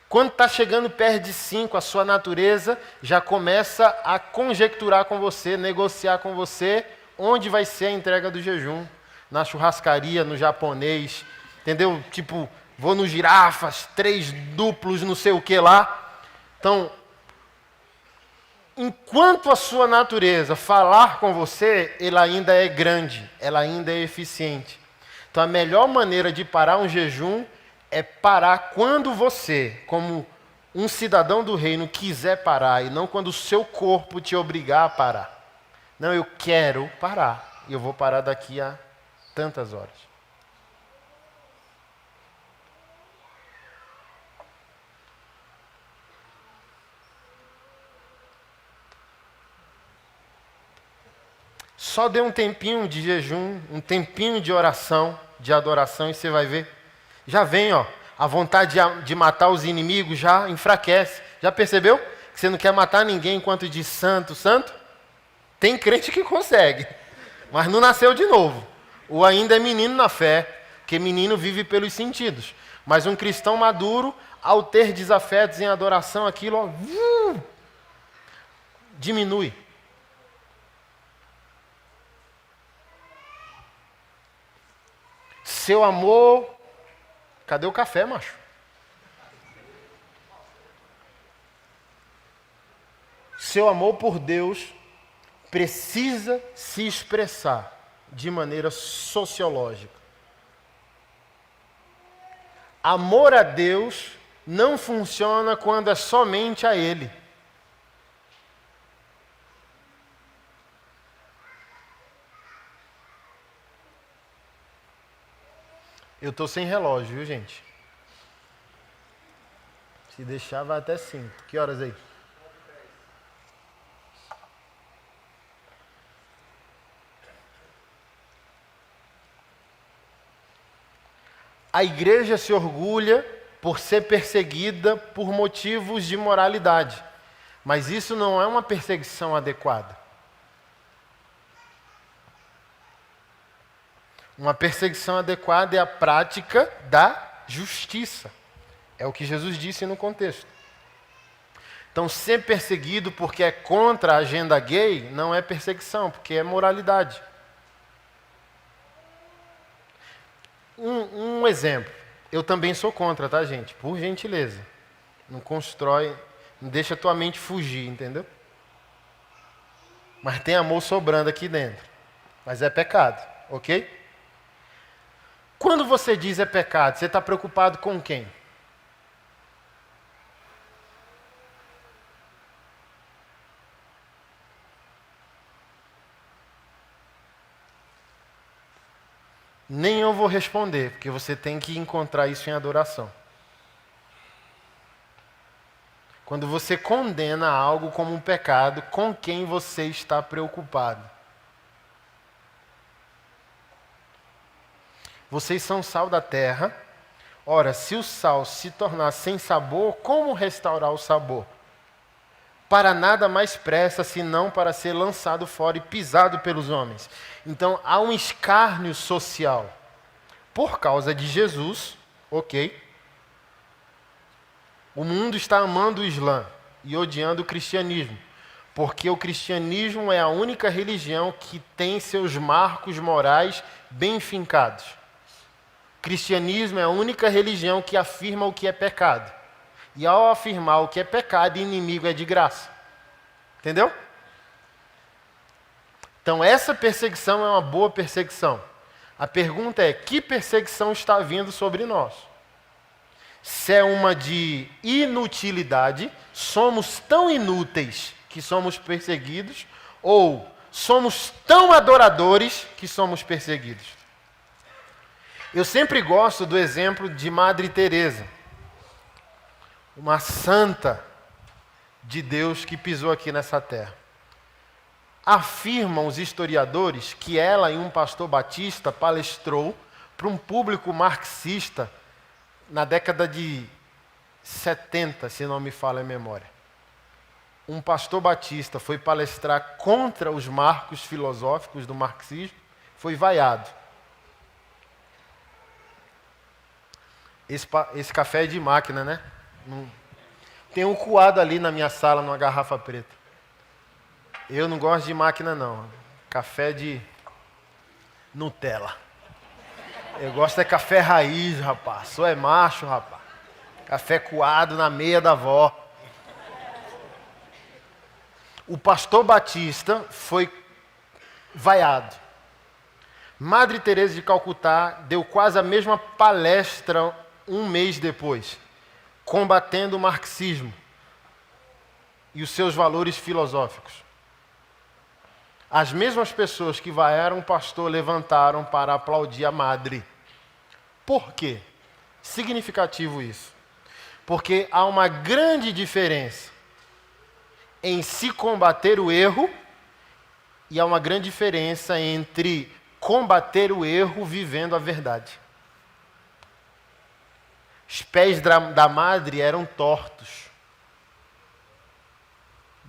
Quando está chegando perto de 5, a sua natureza já começa a conjecturar com você, negociar com você, onde vai ser a entrega do jejum. Na churrascaria, no japonês, entendeu? Tipo, vou no girafas, 3 duplos, não sei o que lá. Então, enquanto a sua natureza falar com você, ela ainda é grande, ela ainda é eficiente. Então, a melhor maneira de parar um jejum é parar quando você, como um cidadão do reino, quiser parar, e não quando o seu corpo te obrigar a parar. Não, eu quero parar, e eu vou parar daqui a tantas horas. Só dê um tempinho de jejum, um tempinho de oração, de adoração, e você vai ver. Já vem, ó, a vontade de matar os inimigos já enfraquece. Já percebeu? Que você não quer matar ninguém enquanto diz santo, santo? Tem crente que consegue, mas não nasceu de novo. Ou ainda é menino na fé, porque menino vive pelos sentidos. Mas um cristão maduro, ao ter desafetos em adoração, aquilo ó, diminui. Seu amor... Cadê o café, macho? Seu amor por Deus precisa se expressar de maneira sociológica. Amor a Deus não funciona quando é somente a Ele. Eu estou sem relógio, viu, gente? Se deixar, vai até 5. Que horas aí? A igreja se orgulha por ser perseguida por motivos de moralidade. Mas isso não é uma perseguição adequada. Uma perseguição adequada é a prática da justiça. É o que Jesus disse no contexto. Então, ser perseguido porque é contra a agenda gay não é perseguição, porque é moralidade. Um exemplo. Eu também sou contra, tá, gente? Por gentileza. Não constrói, não deixa a tua mente fugir, entendeu? Mas tem amor sobrando aqui dentro. Mas é pecado, ok? Quando você diz é pecado, você está preocupado com quem? Nem eu vou responder, porque você tem que encontrar isso em adoração. Quando você condena algo como um pecado, com quem você está preocupado? Vocês são sal da terra. Ora, se o sal se tornar sem sabor, como restaurar o sabor? para nada mais pressa, senão para ser lançado fora e pisado pelos homens. Então, há um escárnio social. Por causa de Jesus, ok? O mundo está amando o Islã e odiando o cristianismo, porque o cristianismo é a única religião que tem seus marcos morais bem fincados. O cristianismo é a única religião que afirma o que é pecado. E ao afirmar o que é pecado, inimigo é de graça. Entendeu? Então essa perseguição é uma boa perseguição. A pergunta é, que perseguição está vindo sobre nós? Se é uma de inutilidade, somos tão inúteis que somos perseguidos, ou somos tão adoradores que somos perseguidos. Eu sempre gosto do exemplo de Madre Teresa, uma santa de Deus que pisou aqui nessa terra. Afirmam os historiadores que ela e um pastor batista palestrou para um público marxista na década de 70, se não me falha a memória. Um pastor batista foi palestrar contra os marcos filosóficos do marxismo, foi vaiado. Esse café é de máquina, né? Tem um coado ali na minha sala, numa garrafa preta. Eu não gosto de máquina, não. Café de Nutella. Eu gosto é café raiz, rapaz. Sou é macho, rapaz. Café coado na meia da avó. O pastor Batista foi vaiado. Madre Teresa de Calcutá deu quase a mesma palestra um mês depois, combatendo o marxismo e os seus valores filosóficos. As mesmas pessoas que vaiaram o pastor levantaram para aplaudir a madre. Por quê? Significativo isso. Porque há uma grande diferença em se combater o erro e há uma grande diferença entre combater o erro vivendo a verdade. Os pés da madre eram tortos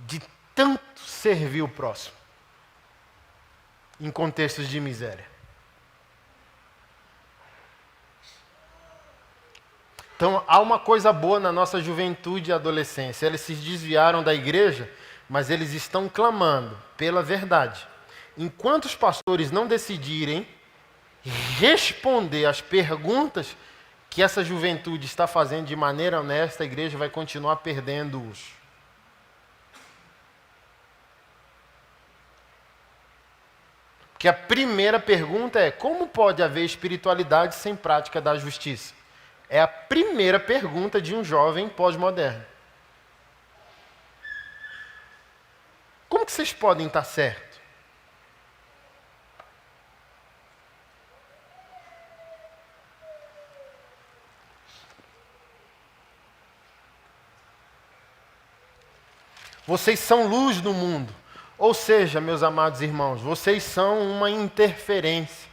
de tanto servir o próximo em contextos de miséria. Então, há uma coisa boa na nossa juventude e adolescência. Eles se desviaram da igreja, mas eles estão clamando pela verdade. Enquanto os pastores não decidirem responder às perguntas que essa juventude está fazendo de maneira honesta, a igreja vai continuar perdendo-os. Porque a primeira pergunta é: como pode haver espiritualidade sem prática da justiça? É a primeira pergunta de um jovem pós-moderno. Como que vocês podem estar certos? Vocês são luz no mundo. Ou seja, meus amados irmãos, vocês são uma interferência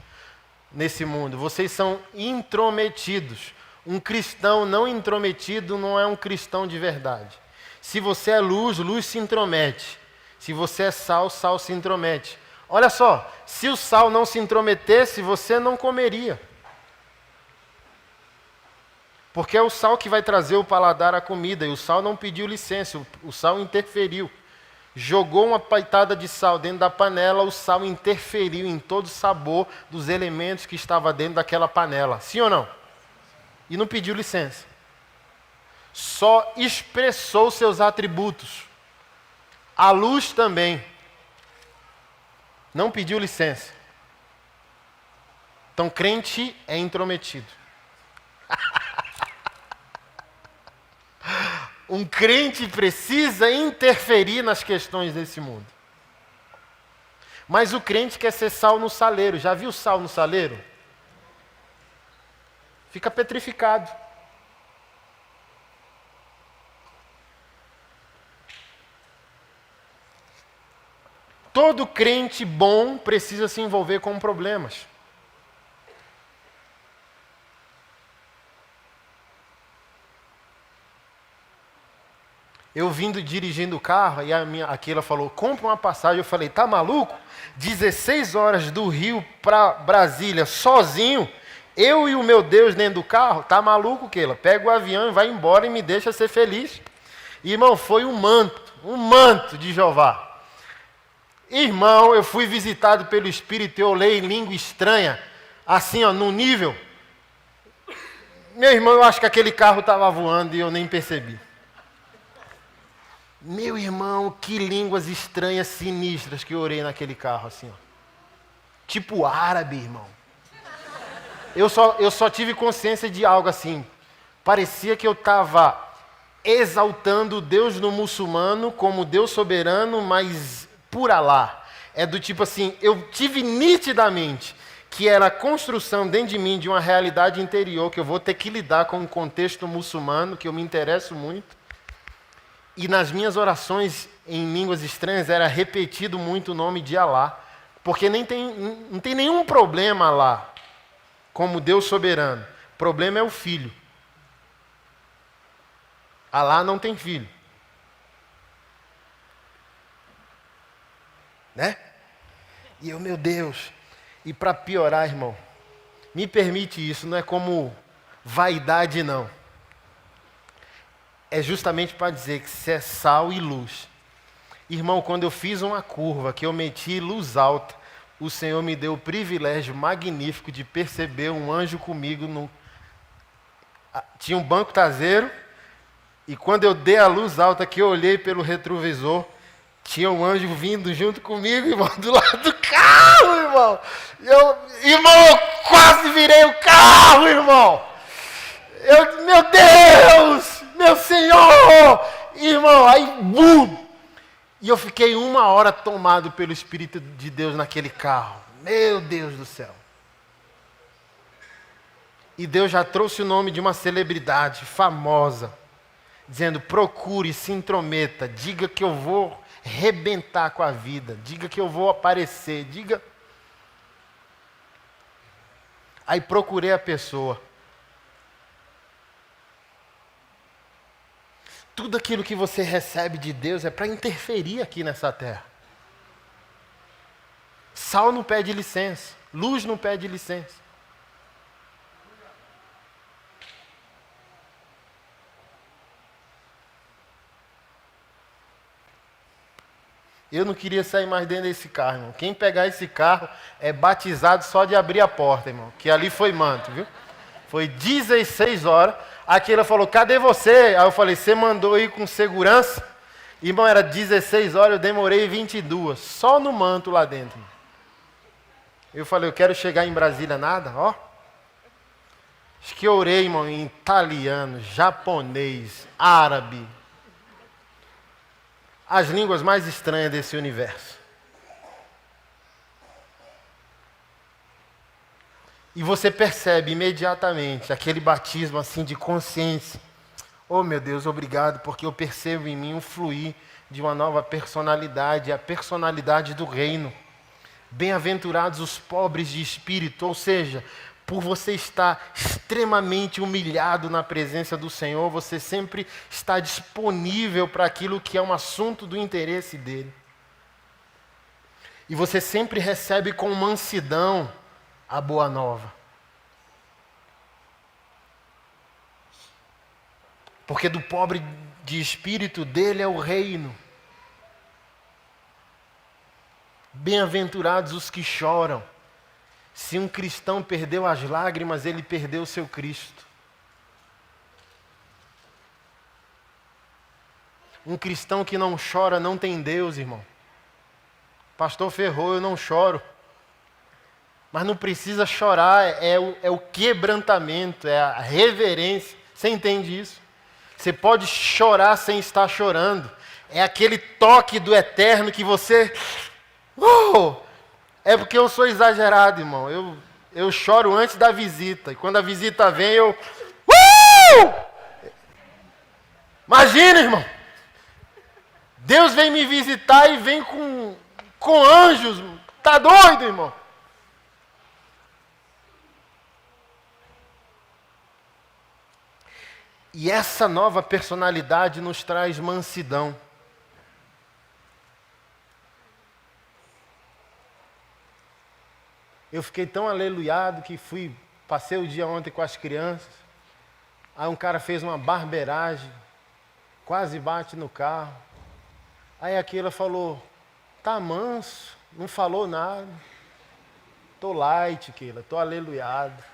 nesse mundo. Vocês são intrometidos. Um cristão não intrometido não é um cristão de verdade. Se você é luz, luz se intromete. Se você é sal, sal se intromete. Olha só, se o sal não se intrometesse, você não comeria. Porque é o sal que vai trazer o paladar à comida, e o sal não pediu licença, o sal interferiu. Jogou uma pitada de sal dentro da panela, o sal interferiu em todo o sabor dos elementos que estavam dentro daquela panela. Sim ou não? E não pediu licença. Só expressou seus atributos. A luz também não pediu licença. Então, crente é intrometido. Um crente precisa interferir nas questões desse mundo. Mas o crente quer ser sal no saleiro. Já viu sal no saleiro? Fica petrificado. Todo crente bom precisa se envolver com problemas. Eu vindo dirigindo o carro, e a Keila falou, compra uma passagem. Eu falei, tá maluco? 16 horas do Rio para Brasília, sozinho, eu e o meu Deus dentro do carro? Tá maluco, Keila? Pega o avião e vai embora e me deixa ser feliz. Irmão, foi um manto de Jeová. Irmão, eu fui visitado pelo Espírito e eu olhei em língua estranha, assim, ó, num nível. Meu irmão, eu acho que aquele carro estava voando e eu nem percebi. Meu irmão, que línguas estranhas, sinistras que eu orei naquele carro, assim, ó. Tipo árabe, irmão. Eu só tive consciência de algo assim. Parecia que eu estava exaltando o Deus no muçulmano como Deus soberano, mas por Alá. É do tipo assim, eu tive nitidamente que era a construção dentro de mim de uma realidade interior, que eu vou ter que lidar com um contexto muçulmano, que eu me interesso muito. E nas minhas orações em línguas estranhas era repetido muito o nome de Alá, porque não tem nenhum problema Alá como Deus soberano. O problema é o filho. Alá não tem filho. Né? E eu, meu Deus, e para piorar, irmão, me permite isso, não é como vaidade não. É justamente para dizer que você é sal e luz. Irmão, quando eu fiz uma curva, que eu meti luz alta, o Senhor me deu o privilégio magnífico de perceber um anjo comigo. Tinha um banco traseiro, e quando eu dei a luz alta, que eu olhei pelo retrovisor, tinha um anjo vindo junto comigo, irmão, do lado do carro, irmão. Irmão, eu quase virei o carro, irmão. Meu Deus, meu Senhor, irmão, aí, bum! E eu fiquei 1 hora tomado pelo Espírito de Deus naquele carro. Meu Deus do céu. E Deus já trouxe o nome de uma celebridade famosa, dizendo, procure, se intrometa, diga que eu vou rebentar com a vida, diga que eu vou aparecer, diga. Aí procurei a pessoa. Tudo aquilo que você recebe de Deus é para interferir aqui nessa terra. Sal não pede licença, luz não pede licença. Eu não queria sair mais dentro desse carro, irmão. Quem pegar esse carro é batizado só de abrir a porta, irmão. Que ali foi manto, viu? Foi 16 horas. Aqui ela falou, cadê você? Aí eu falei, você mandou ir com segurança? Irmão, era 16 horas, eu demorei 22. Só no manto lá dentro. Irmão. Eu falei, eu quero chegar em Brasília, nada, ó. Acho que eu orei, irmão, em italiano, japonês, árabe. As línguas mais estranhas desse universo. E você percebe imediatamente aquele batismo assim de consciência. Oh meu Deus, obrigado, porque eu percebo em mim um fluir de uma nova personalidade, a personalidade do reino. Bem-aventurados os pobres de espírito, ou seja, por você estar extremamente humilhado na presença do Senhor, você sempre está disponível para aquilo que é um assunto do interesse dele. E você sempre recebe com mansidão a boa nova. Porque do pobre de espírito dele é o reino. Bem-aventurados os que choram. Se um cristão perdeu as lágrimas, ele perdeu o seu Cristo. Um cristão que não chora não tem Deus, irmão. Pastor Ferrou, eu não choro. Mas não precisa chorar, é o quebrantamento, é a reverência. Você entende isso? Você pode chorar sem estar chorando. É aquele toque do eterno que você... É porque eu sou exagerado, irmão. Eu choro antes da visita. E quando a visita vem, eu... Imagina, irmão. Deus vem me visitar e vem com anjos. Tá doido, irmão? E essa nova personalidade nos traz mansidão. Eu fiquei tão aleluiado que passei o dia ontem com as crianças. Aí um cara fez uma barbeiragem, quase bate no carro. Aí aquela falou, tá manso, não falou nada. Tô light, Keila, tô aleluiado.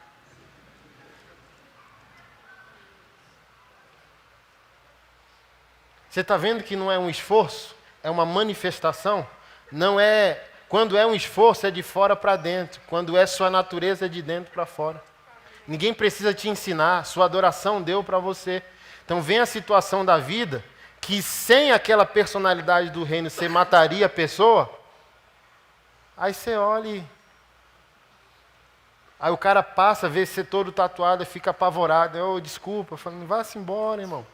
Você está vendo que não é um esforço, é uma manifestação? Não é, quando é um esforço é de fora para dentro, quando é sua natureza é de dentro para fora. Ninguém precisa te ensinar, sua adoração deu para você. Então vem a situação da vida, que sem aquela personalidade do reino você mataria a pessoa, aí você olha e... Aí o cara passa, vê você todo tatuado e fica apavorado. Eu, desculpa, falando, vá-se embora, irmão.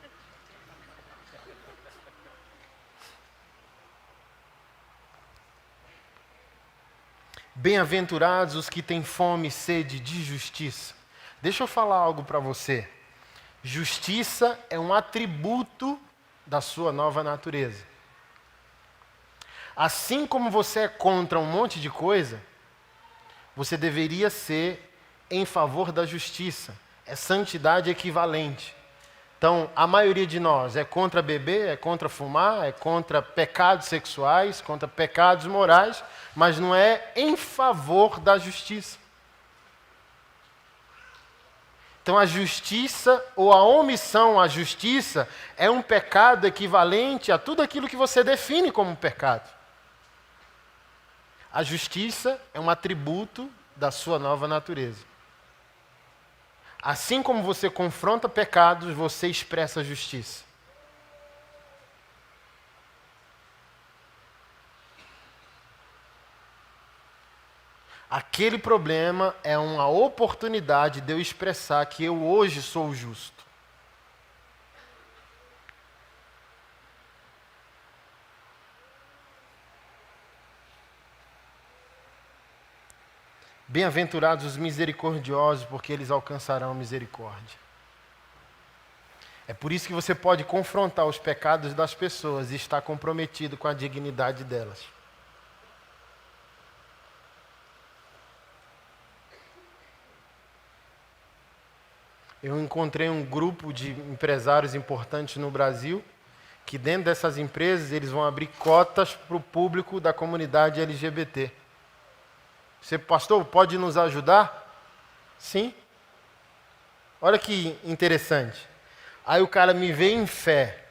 Bem-aventurados os que têm fome e sede de justiça. Deixa eu falar algo para você. Justiça é um atributo da sua nova natureza. Assim como você é contra um monte de coisa, você deveria ser em favor da justiça. É santidade equivalente. Então, a maioria de nós é contra beber, é contra fumar, é contra pecados sexuais, contra pecados morais, mas não é em favor da justiça. Então, a justiça ou a omissão à justiça é um pecado equivalente a tudo aquilo que você define como pecado. A justiça é um atributo da sua nova natureza. Assim como você confronta pecados, você expressa a justiça. Aquele problema é uma oportunidade de eu expressar que eu hoje sou justo. Bem-aventurados os misericordiosos, porque eles alcançarão misericórdia. É por isso que você pode confrontar os pecados das pessoas e estar comprometido com a dignidade delas. Eu encontrei um grupo de empresários importantes no Brasil, que dentro dessas empresas eles vão abrir cotas para o público da comunidade LGBT. Você, pastor, pode nos ajudar? Sim. Olha que interessante. Aí o cara me vê em fé,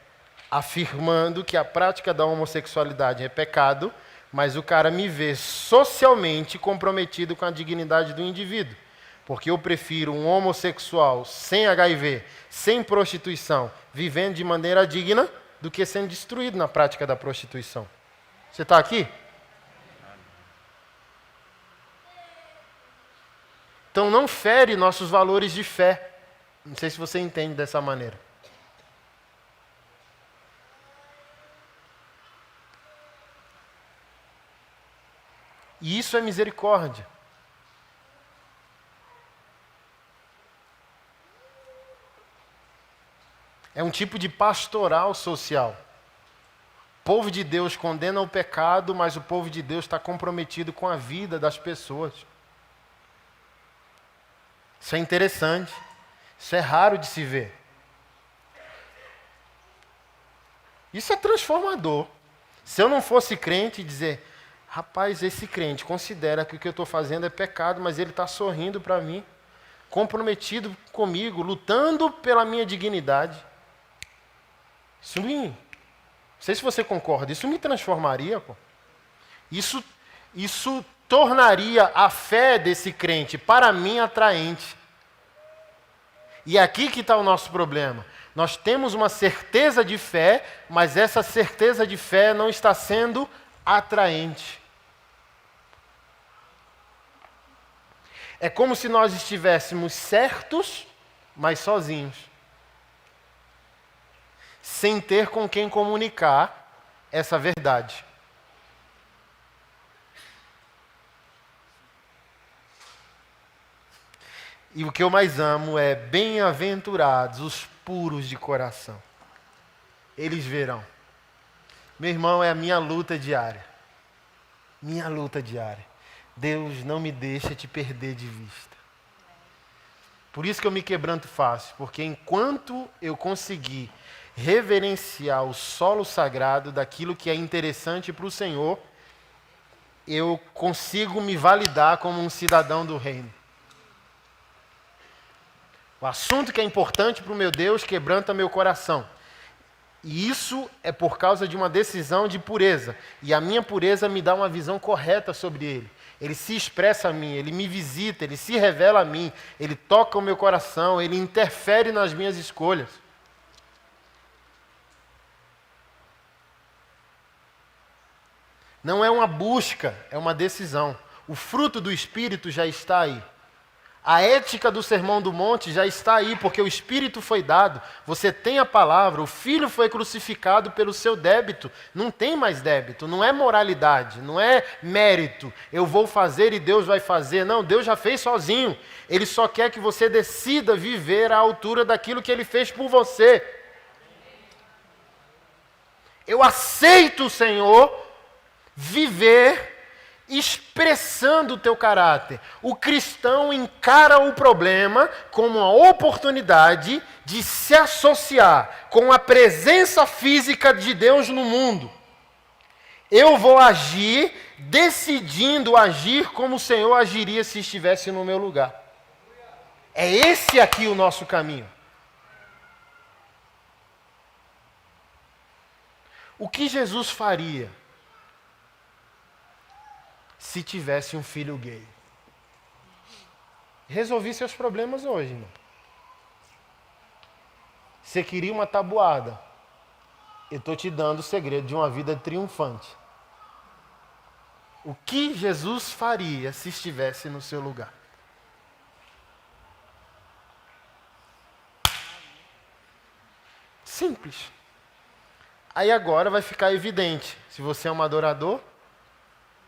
afirmando que a prática da homossexualidade é pecado, mas o cara me vê socialmente comprometido com a dignidade do indivíduo. Porque eu prefiro um homossexual sem HIV, sem prostituição, vivendo de maneira digna, do que sendo destruído na prática da prostituição. Você está aqui? Então não fere nossos valores de fé. Não sei se você entende dessa maneira. E isso é misericórdia. É um tipo de pastoral social. O povo de Deus condena o pecado, mas o povo de Deus está comprometido com a vida das pessoas. Isso é interessante. Isso é raro de se ver. Isso é transformador. Se eu não fosse crente e dizer, rapaz, esse crente considera que o que eu estou fazendo é pecado, mas ele está sorrindo para mim, comprometido comigo, lutando pela minha dignidade. Não sei se você concorda, isso me transformaria, pô. Isso tornaria a fé desse crente, para mim, atraente. E aqui que está o nosso problema. Nós temos uma certeza de fé, mas essa certeza de fé não está sendo atraente. É como se nós estivéssemos certos, mas sozinhos. Sem ter com quem comunicar essa verdade. E o que eu mais amo é bem-aventurados os puros de coração. Eles verão. Meu irmão, é a minha luta diária. Minha luta diária. Deus não me deixa te perder de vista. Por isso que eu me quebranto fácil, porque enquanto eu conseguir reverenciar o solo sagrado daquilo que é interessante para o Senhor, eu consigo me validar como um cidadão do reino. O assunto que é importante para o meu Deus quebranta meu coração. E isso é por causa de uma decisão de pureza. E a minha pureza me dá uma visão correta sobre Ele. Ele se expressa a mim, Ele me visita, Ele se revela a mim, Ele toca o meu coração, Ele interfere nas minhas escolhas. Não é uma busca, é uma decisão. O fruto do Espírito já está aí. A ética do Sermão do Monte já está aí, porque o Espírito foi dado. Você tem a palavra, o Filho foi crucificado pelo seu débito. Não tem mais débito, não é moralidade, não é mérito. Eu vou fazer e Deus vai fazer. Não, Deus já fez sozinho. Ele só quer que você decida viver à altura daquilo que Ele fez por você. Eu aceito, Senhor, viver expressando o teu caráter. O cristão encara o problema como uma oportunidade de se associar com a presença física de Deus no mundo. Eu vou agir decidindo agir como o Senhor agiria se estivesse no meu lugar. É esse aqui o nosso caminho. O que Jesus faria se tivesse um filho gay? Resolvi seus problemas hoje, irmão. Você queria uma tabuada? Eu estou te dando o segredo de uma vida triunfante. O que Jesus faria se estivesse no seu lugar? Simples. Aí agora vai ficar evidente se você é um adorador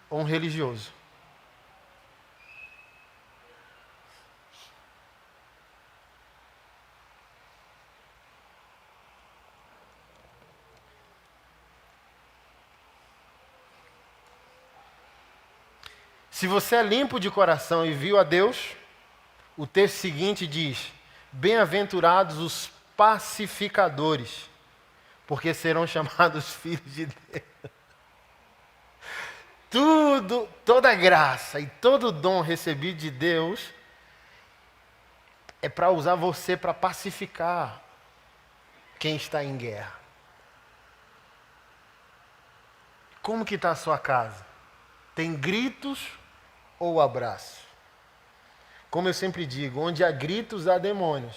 ou um religioso. Se você é limpo de coração e viu a Deus, o texto seguinte diz: bem-aventurados os pacificadores, porque serão chamados filhos de Deus. Toda graça e todo dom recebido de Deus é para usar você para pacificar quem está em guerra. Como que está a sua casa? Tem gritos ou abraço? Como eu sempre digo, onde há gritos, há demônios.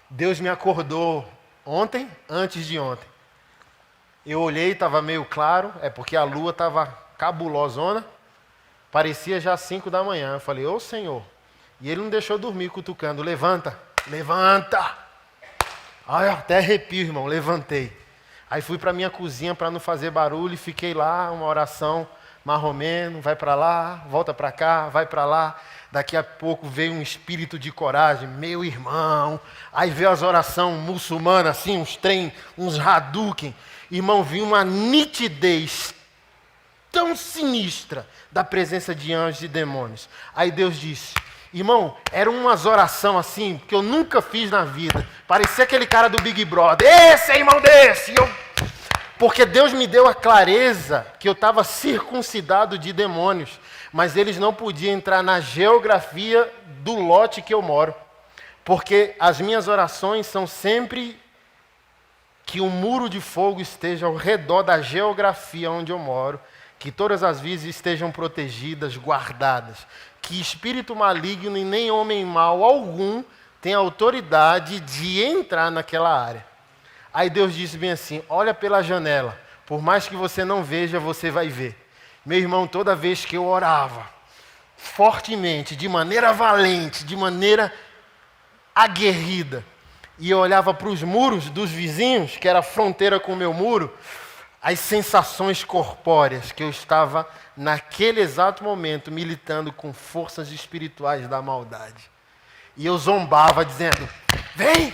Deus me acordou ontem, antes de ontem. Eu olhei, estava meio claro, é porque a lua estava cabulosona, parecia já 5 da manhã. Eu falei, ô Senhor, e Ele não deixou dormir cutucando, levanta, levanta. Ai, até arrepio, irmão, levantei. Aí fui para a minha cozinha para não fazer barulho e fiquei lá, uma oração marromeno, vai para lá, volta para cá, vai para lá. Daqui a pouco veio um espírito de coragem, meu irmão. Aí veio as orações muçulmanas, assim, uns Hadouken. Irmão, vi uma nitidez tão sinistra da presença de anjos e demônios. Aí Deus disse, irmão, eram umas orações assim, que eu nunca fiz na vida. Parecia aquele cara do Big Brother. Esse é irmão desse! Porque Deus me deu a clareza que eu estava circuncidado de demônios, mas eles não podiam entrar na geografia do lote que eu moro. Porque as minhas orações são sempre que um muro de fogo esteja ao redor da geografia onde eu moro, que todas as vias estejam protegidas, guardadas, que espírito maligno e nem homem mau algum tem autoridade de entrar naquela área. Aí Deus disse bem assim, olha pela janela, por mais que você não veja, você vai ver. Meu irmão, toda vez que eu orava, fortemente, de maneira valente, de maneira aguerrida, e eu olhava para os muros dos vizinhos, que era a fronteira com o meu muro, as sensações corpóreas que eu estava, naquele exato momento, militando com forças espirituais da maldade. E eu zombava dizendo, vem,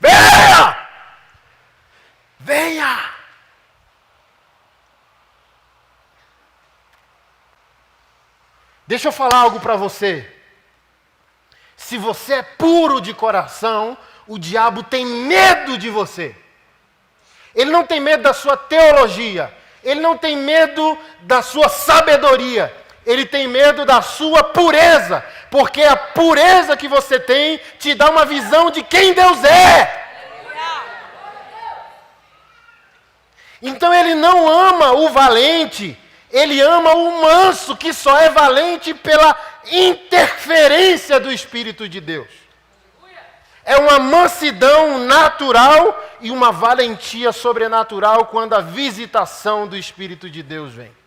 venha, venha. Deixa eu falar algo para você. Se você é puro de coração, o diabo tem medo de você. Ele não tem medo da sua teologia. Ele não tem medo da sua sabedoria. Ele tem medo da sua pureza. Porque a pureza que você tem te dá uma visão de quem Deus é. Então ele não ama o valente. Ele ama o manso, que só é valente pela interferência do Espírito de Deus. É uma mansidão natural e uma valentia sobrenatural quando a visitação do Espírito de Deus vem.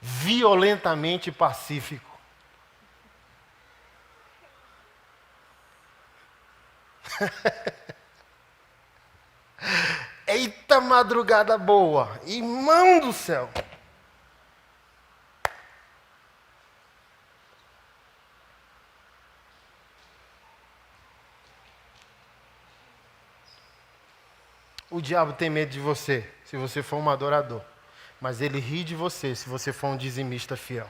Violentamente pacífico. Eita madrugada boa, irmão do céu. O diabo tem medo de você, se você for um adorador. Mas ele ri de você, se você for um dizimista fiel.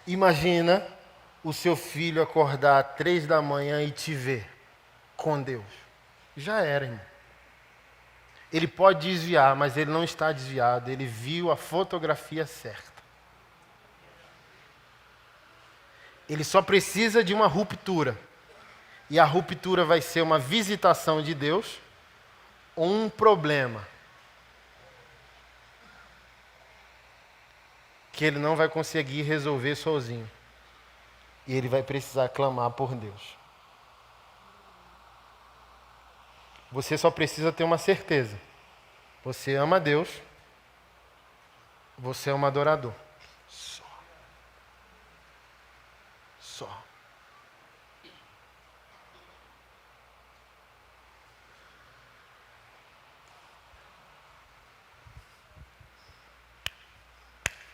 Imagina o seu filho acordar às 3 da manhã e te ver com Deus. Já era, irmão. Ele pode desviar, mas ele não está desviado. Ele viu a fotografia certa. Ele só precisa de uma ruptura. E a ruptura vai ser uma visitação de Deus ou um problema que ele não vai conseguir resolver sozinho. E ele vai precisar clamar por Deus. Você só precisa ter uma certeza. Você ama Deus. Você é um adorador. Só.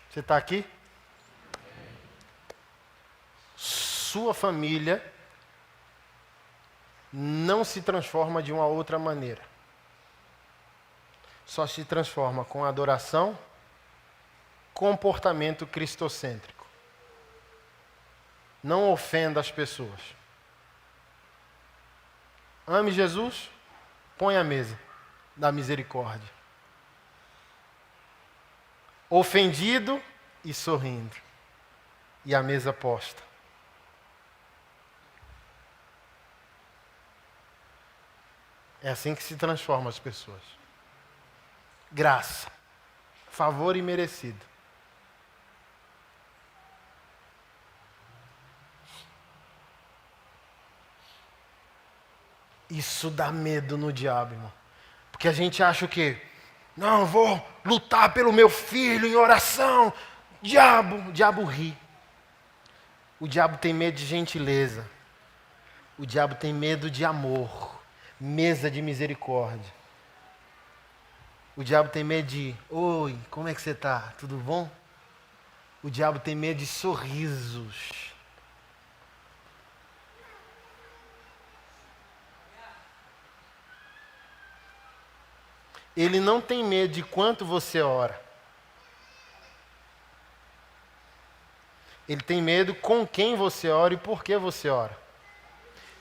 Você está aqui? Sua família não se transforma de uma outra maneira. Só se transforma com adoração, comportamento cristocêntrico. Não ofenda as pessoas. Ame Jesus, põe a mesa da misericórdia. Ofendido e sorrindo. E a mesa posta. É assim que se transformam as pessoas. Graça, favor imerecido. Isso dá medo no diabo, irmão. Porque a gente acha o quê? Não, eu vou lutar pelo meu filho em oração. O diabo ri. O diabo tem medo de gentileza. O diabo tem medo de amor. Mesa de misericórdia. O diabo tem medo de, oi, como é que você está? Tudo bom? O diabo tem medo de sorrisos. Ele não tem medo de quanto você ora. Ele tem medo com quem você ora e por que você ora.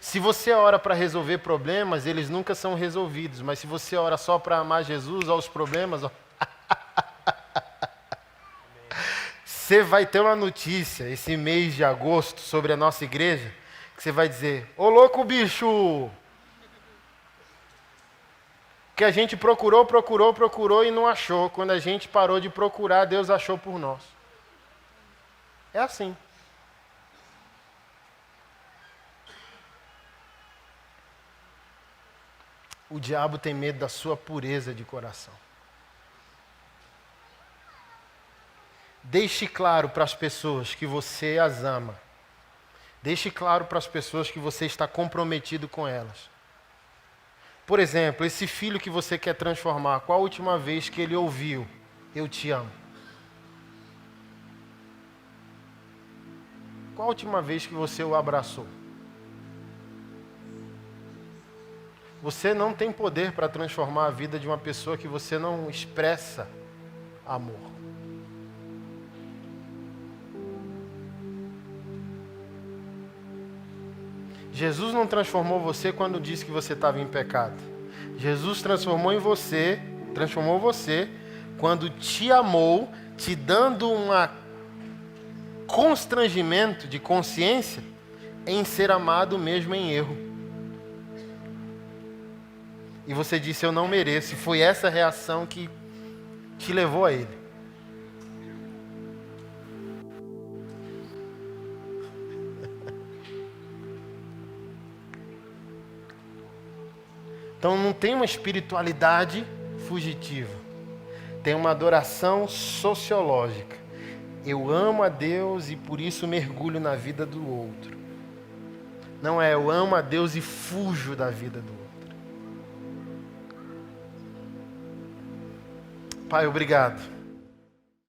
Se você ora para resolver problemas, eles nunca são resolvidos. Mas se você ora só para amar Jesus, aos problemas, você vai ter uma notícia esse mês de agosto sobre a nossa igreja, que você vai dizer, ô louco bicho! Que a gente procurou e não achou. Quando a gente parou de procurar, Deus achou por nós. É assim. O diabo tem medo da sua pureza de coração. Deixe claro para as pessoas que você as ama. Deixe claro para as pessoas que você está comprometido com elas. Por exemplo, esse filho que você quer transformar, qual a última vez que ele ouviu, eu te amo? Qual a última vez que você o abraçou? Você não tem poder para transformar a vida de uma pessoa que você não expressa amor. Jesus não transformou você quando disse que você estava em pecado. Jesus transformou você quando te amou, te dando um constrangimento de consciência em ser amado mesmo em erro. E você disse, eu não mereço. E foi essa reação que te levou a Ele. Então não tem uma espiritualidade fugitiva. Tem uma adoração sociológica. Eu amo a Deus e por isso mergulho na vida do outro. Não é, eu amo a Deus e fujo da vida do outro. Pai, obrigado